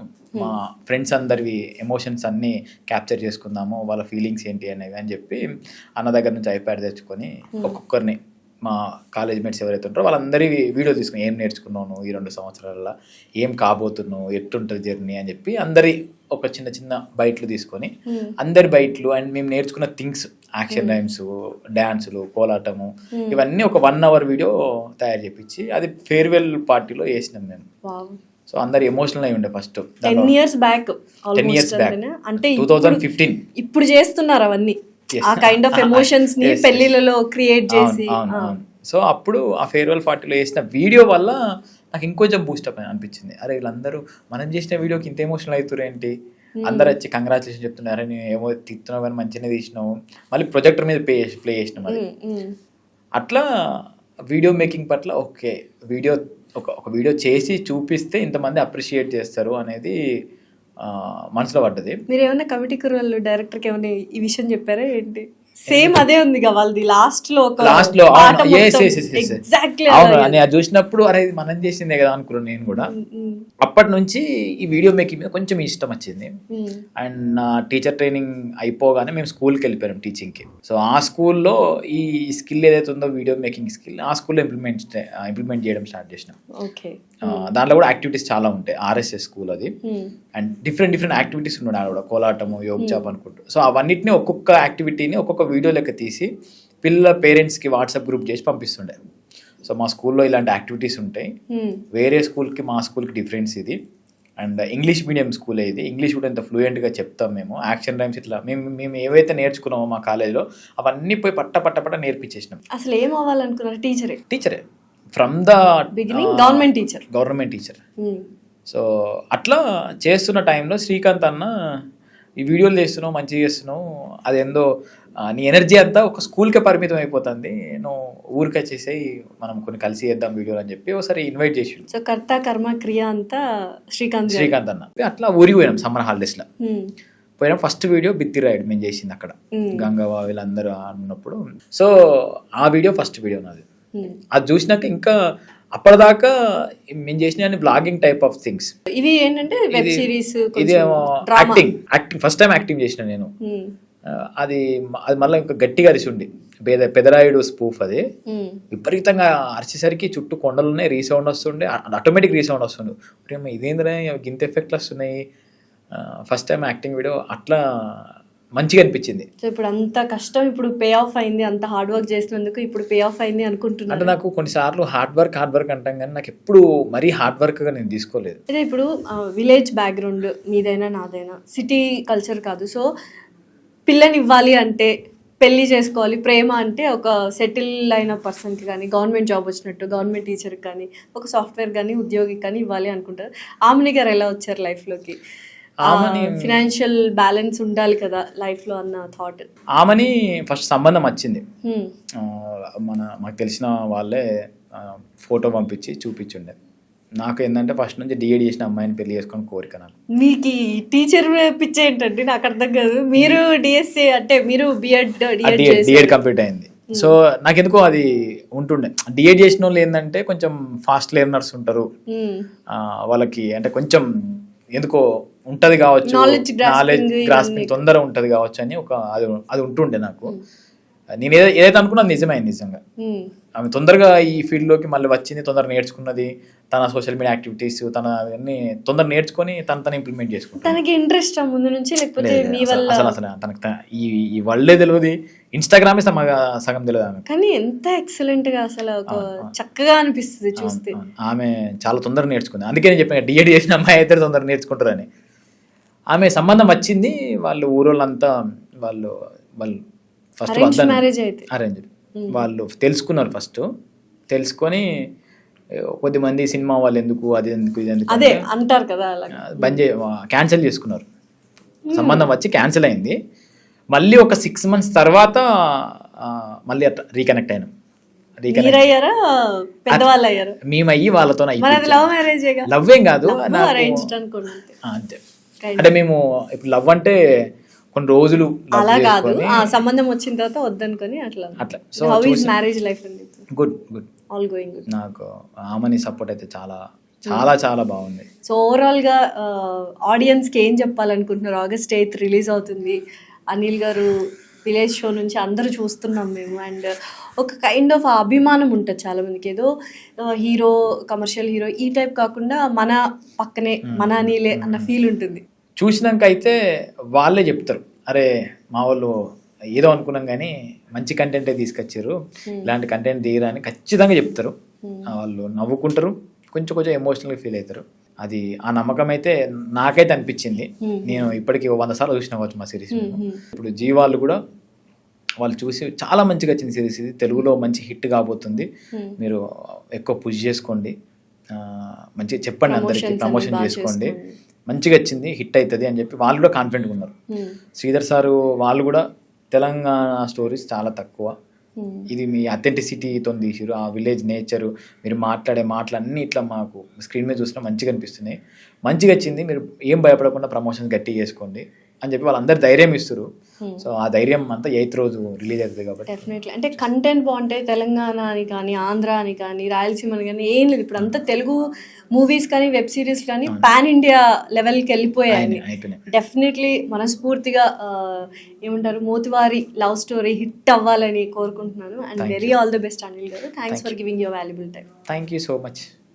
మా ఫ్రెండ్స్ అందరివి ఎమోషన్స్ అన్నీ క్యాప్చర్ చేసుకుందాము, వాళ్ళ ఫీలింగ్స్ ఏంటి అనేవి అని చెప్పి అన్న దగ్గర నుంచి ఐప్యాడ్ తెచ్చుకొని ఒక్కొక్కరిని మా కాలేజ్ మేట్స్ ఎవరైతే ఉంటారో వాళ్ళందరి వీడియో తీసుకుని ఏం నేర్చుకున్నాను ఈ 2 సంవత్సరాలలో, ఏం కాబోతున్నావు, ఎట్టుంటుంది జర్నీ అని చెప్పి అందరి ఒక చిన్న బైట్లు తీసుకొని అందరి బైట్లు అండ్ మేము నేర్చుకున్న థింగ్స్, యాక్షన్ రైమ్స్, డ్యాన్సులు, కోలాటము, ఇవన్నీ ఒక 1 hour వీడియో తయారు చేపించి అది ఫేర్వెల్ పార్టీలో వేసినాం మేము. సో అందరు ఎమోషనల్ అయి ఉండే ఫస్ట్ 10 years బ్యాక్, అంటే 2015. ఇప్పుడు చేస్తున్నారు అవన్నీ. ఆ కైండ్ ఆఫ్ ఎమోషన్స్ ని పెళ్లిలలో క్రియేట్ చేసి సో అప్పుడు ఆ ఫేర్వెల్ పార్టీలో వేసిన వీడియో వల్ల నాకు ఇంకొంచెం బూస్టప్ అనిపించింది. అరే వీళ్ళందరూ మనం చేసిన వీడియోకి ఇంత ఎమోషనల్ అవుతారు ఏంటి, అందరు వచ్చి కంగ్రాచులేషన్ చెప్తున్నారు, నేను ఏమో తిత్తున్నావు కానీ మంచిగానే తీసినావు, మళ్ళీ ప్రొజెక్టర్ మీద ప్లే చేసినాం. అది అట్లా వీడియో మేకింగ్ పట్ల ఓకే వీడియో ఒక వీడియో చేసి చూపిస్తే ఇంతమంది అప్రిషియేట్ చేస్తారు అనేది మనసులో పడ్డది. మీరు ఏమైనా కమిటీ కుర్రలు డైరెక్టర్కి ఏమైనా ఈ విషయం చెప్పారా ఏంటి? సేమ్ అదే ఉంది వాళ్ళది లాస్ట్ లో ఎగ్జాక్ట్లీ అని అది చూసినప్పుడు అరే ఇది మనం చేసిందే కదా అనుకున్నాను నేను కూడా. అప్పటి నుంచి ఈ వీడియో మేకింగ్ మీద కొంచెం ఇష్టం వచ్చింది. అండ్ నా టీచర్ ట్రైనింగ్ అయిపోగానే మేము స్కూల్కి వెళ్ళిపోయాం టీచింగ్కి. సో ఆ స్కూల్లో ఈ స్కిల్ ఏదైతే ఉందో వీడియో మేకింగ్ స్కిల్ ఆ స్కూల్లో ఇంప్లిమెంట్ చేయడం స్టార్ట్ చేసినాం. దాంట్లో కూడా యాక్టివిటీస్ చాలా ఉంటాయి. ఆర్ఎస్ఎస్ స్కూల్ అది. అండ్ డిఫరెంట్ యాక్టివిటీస్ ఉన్నాయి ఆడ కూడా, కోలాటము, యోగ్ జాబ్ అనుకుంటూ. సో అవన్నిటిని ఒక్కొక్క యాక్టివిటీని ఒక్కొక్క వీడియో లెక్క తీసి పిల్లల పేరెంట్స్కి వాట్సాప్ గ్రూప్ చేసి పంపిస్తుండే. సో మా స్కూల్లో ఇలాంటి యాక్టివిటీస్ ఉంటాయి. వేరే స్కూల్కి మా స్కూల్కి డిఫరెన్స్ ఇది. అండ్ ఇంగ్లీష్ మీడియం స్కూలే ఇది. ఇంగ్లీష్ కూడా ఎంత ఫ్లూయెంట్గా చెప్తాం మేము. యాక్షన్ రైమ్స్ ఇట్లా మేము ఏవైతే నేర్చుకున్నామో మా కాలేజ్లో అవన్నీ పోయి పట్ట నేర్పించేసినాం. అసలు ఏం అవ్వాలనుకున్నారు? టీచరే from the beginning government teacher. So అట్లా చేస్తున్న టైంలో శ్రీకాంత్ అన్న ఈ వీడియోలు చేస్తున్నావు, మంచిగా చేస్తున్నావు, అదేందో నీ ఎనర్జీ అంతా ఒక స్కూల్కే పరిమితం అయిపోతుంది, నువ్వు ఊరికే చేసేయి, మనం కొన్ని కలిసి చేద్దాం వీడియోలు అని చెప్పి ఒకసారి ఇన్వైట్ చేసి. సో కర్త కర్మ క్రియ అంతా శ్రీకాంత్ అన్న. అట్లా ఊరికి పోయినాం సమ్మర్ హాలిడేస్లో. పోయినా ఫస్ట్ వీడియో బిత్తి రైడ్ మేము చేసింది అక్కడ గంగవా వీళ్ళందరూ ఉన్నప్పుడు. సో ఆ వీడియో ఫస్ట్ వీడియో నాది. అది చూసినాక ఇంకా అప్పటిదాకా మేము చేసిన బ్లాగింగ్ టైప్ ఆఫ్ థింగ్స్. ఇవి ఏంటంటే వెబ్ సిరీస్, ఇది యాక్టింగ్ ఫస్ట్ టైం యాక్టింగ్ చేసిన నేను. అది మళ్ళీ ఇంకా గట్టిగా అరిచుండి పెదరాయుడు స్పూఫ్. అది విపరీతంగా అరిచేసరికి చుట్టూ కొండలున్నాయి, రీసౌండ్ వస్తుండే, ఆటోమేటిక్ రీసౌండ్ వస్తుండే. ఇదేంద్రా గింత ఎఫెక్ట్లు వస్తున్నాయి. ఫస్ట్ టైం యాక్టింగ్ వీడియో అట్లా మంచిగా అనిపించింది. సో ఇప్పుడు అంత కష్టం ఇప్పుడు పే ఆఫ్ అయింది, అంత హార్డ్ వర్క్ చేసినందుకు ఇప్పుడు పే ఆఫ్ అయింది అనుకుంటున్నాను. అంటే నాకు కొన్నిసార్లు హార్డ్ వర్క్ అంటాం కానీ నాకు ఎప్పుడు మరీ హార్డ్ వర్క్గా నేను తీసుకోలేదు. అదే ఇప్పుడు విలేజ్ బ్యాక్గ్రౌండ్ మీదైనా నాదైనా, సిటీ కల్చర్ కాదు. సో పిల్లని ఇవ్వాలి అంటే, పెళ్లి చేసుకోవాలి, ప్రేమ అంటే ఒక సెటిల్ అయిన పర్సన్కి కానీ, గవర్నమెంట్ జాబ్ వచ్చినట్టు గవర్నమెంట్ టీచర్కి కానీ, ఒక సాఫ్ట్వేర్ కానీ, ఉద్యోగికి కానీ ఇవ్వాలి అనుకుంటారు. ఆమెని గారు ఎలా వచ్చారు లైఫ్లోకి? ఫినాన్షియల్ బ్యాలెన్స్ ఉండాలి కదా లైఫ్ లో అన్న థాట్. ఆమెని ఫస్ట్ సంబంధం వచ్చింది. మాకు తెలిసిన వాళ్ళే ఫోటో పంపించి చూపించుండే. నాకు ఏంటంటే ఫస్ట్ నుంచి డిఎడ్ చేసిన అమ్మాయిని పెళ్లి చేసుకొని కోరిక. నాకు మీకు టీచర్ పిచ్చి ఏంటంటే నాకు అర్థం కాదు. మీరు డిఎస్సి అంటే మీరు డిఎడ్ కంప్లీట్ అయింది. సో నాకెందుకో అది ఉంటుండే. డిఎడ్ చేసిన వాళ్ళు ఏంటంటే కొంచెం ఫాస్ట్ లెర్నర్స్ ఉంటారు, వాళ్ళకి అంటే కొంచెం ఎందుకో ఉంటది కావచ్చు, నాలెడ్జ్ గ్రాస్పింగ్ తొందర ఉంటది కావచ్చు అని ఒక అది ఉంటుండే నాకు. నేను ఏదైతే అనుకున్నా నిజమైంది నిజంగా. ఆమె తొందరగా ఈ ఫీల్డ్ లోకి మళ్ళీ వచ్చింది, తొందరగా నేర్చుకున్నది, తన సోషల్ మీడియా యాక్టివిటీస్ తన అవన్నీ తొందర నేర్చుకొని తను ఇంప్లిమెంట్ చేసుకుంటాను. తనకి ఇంట్రెస్ట్ ముందు నుంచి లేకపోతే మీ వల్ల? అసలు తనకు ఈ వరల్డే తెలియదు, ఇన్స్టాగ్రామ్ సగం తెలియదు ఆమె. కానీ ఎంత ఎక్సలెంట్ గా అసలు చక్కగా అనిపిస్తుంది చూస్తే. ఆమె చాలా తొందరగా నేర్చుకుంది. అందుకే నేను చెప్పాను డిఎడ్ చేసిన అమ్మాయి అయితే తొందరగా నేర్చుకుంటారని. ఆమె సంబంధం వచ్చింది, వాళ్ళు ఊరోళ్ళంతా వాళ్ళు ఫస్ట్ అరేంజ్ వాళ్ళు తెలుసుకున్నారు. ఫస్ట్ తెలుసుకొని కొద్దిమంది సినిమా వాళ్ళు ఎందుకు అది ఎందుకు ఇది ఎందుకు అదే అంటారు కదా, క్యాన్సిల్ చేసుకున్నారు. సంబంధం వచ్చి క్యాన్సిల్ అయింది. మళ్ళీ ఒక 6 months తర్వాత మళ్ళీ అట్లా రీకనెక్ట్ అయినాం. మేమయ్యి వాళ్ళతో లవ్ ఏం కాదు అంతే. అంటే మేము ఇప్పుడు లవ్ అంటే కొన్ని రోజులు అలా కాదు, సంబంధం వచ్చిన తర్వాత వద్దనుకొని అట్లా. So how is marriage life? Good all going good. నాకు ఆమెని సపోర్ట్ అయితే చాలా చాలా చాలా బాగుంది. సో ఓవరాల్ గా ఆడియన్స్ కి ఏం చెప్పాలనుకుంటున్నారు? August 8th రిలీజ్ అవుతుంది. అనిల్ గారు విలేజ్ షో నుంచి అందరూ చూస్తున్నాం మేము. అండ్ ఒక కైండ్ ఆఫ్ అభిమానం ఉంటుంది చాలా మందికి, ఏదో హీరో, కమర్షియల్ హీరో ఈ టైప్ కాకుండా మన పక్కనే మన అనిలే అన్న ఫీల్ ఉంటుంది. చూసినాక అయితే వాళ్ళే చెప్తారు, అరే మా వాళ్ళు ఏదో అనుకున్నాం కానీ మంచి కంటెంటే తీసుకొచ్చారు, ఇలాంటి కంటెంట్ తీయరా అని ఖచ్చితంగా చెప్తారు. వాళ్ళు నవ్వుకుంటారు, కొంచెం ఎమోషనల్గా ఫీల్ అవుతారు. అది ఆ నమ్మకం అయితే నాకైతే అనిపించింది. నేను ఇప్పటికీ 100 సార్లు చూసిన కావచ్చు మా సిరీస్. ఇప్పుడు జీవాళ్ళు కూడా వాళ్ళు చూసి చాలా మంచిగా వచ్చింది సిరీస్, ఇది తెలుగులో మంచి హిట్ కాబోతుంది, మీరు ఎక్కువ పుష్ చేసుకోండి, మంచిగా చెప్పండి అందరికీ, ప్రమోషన్ చేసుకోండి, మంచిగా వచ్చింది, హిట్ అవుతుంది అని చెప్పి వాళ్ళు కూడా కాన్ఫిడెంట్గా ఉన్నారు. శ్రీధర్ సారు వాళ్ళు కూడా తెలంగాణ స్టోరీస్ చాలా తక్కువ, ఇది మీ అథెంటిసిటీతో తీసిరు, ఆ విలేజ్ నేచరు, మీరు మాట్లాడే మాటలు అన్నీ ఇట్లా మాకు స్క్రీన్ మీద చూసినా మంచిగా అనిపిస్తున్నాయి, మంచిగా వచ్చింది, మీరు ఏం భయపడకుండా ప్రమోషన్స్ గట్టిగా చేసుకోండి అని చెప్పి వాళ్ళందరూ ధైర్యం ఇస్తారు. సో ఆ ధైర్యం అంతా 8th రోజు రిలీజ్ అవుతుంది కాబట్టి డెఫినెట్లీ. అంటే కంటెంట్ బాగుంటాయి, తెలంగాణ అని కానీ ఆంధ్ర అని కానీ రాయలసీమ అని కానీ ఏం లేదు, ఇప్పుడు అంతా తెలుగు మూవీస్ కానీ వెబ్ సిరీస్ కానీ పాన్ ఇండియా లెవెల్కి వెళ్ళిపోయాయి. డెఫినెట్లీ మనస్ఫూర్తిగా ఏమంటారు మోతివారి లవ్ స్టోరీ హిట్ అవ్వాలని కోరుకుంటున్నాను. And very all the best Anil garu. Thanks for giving your valuable time. Thank you so much.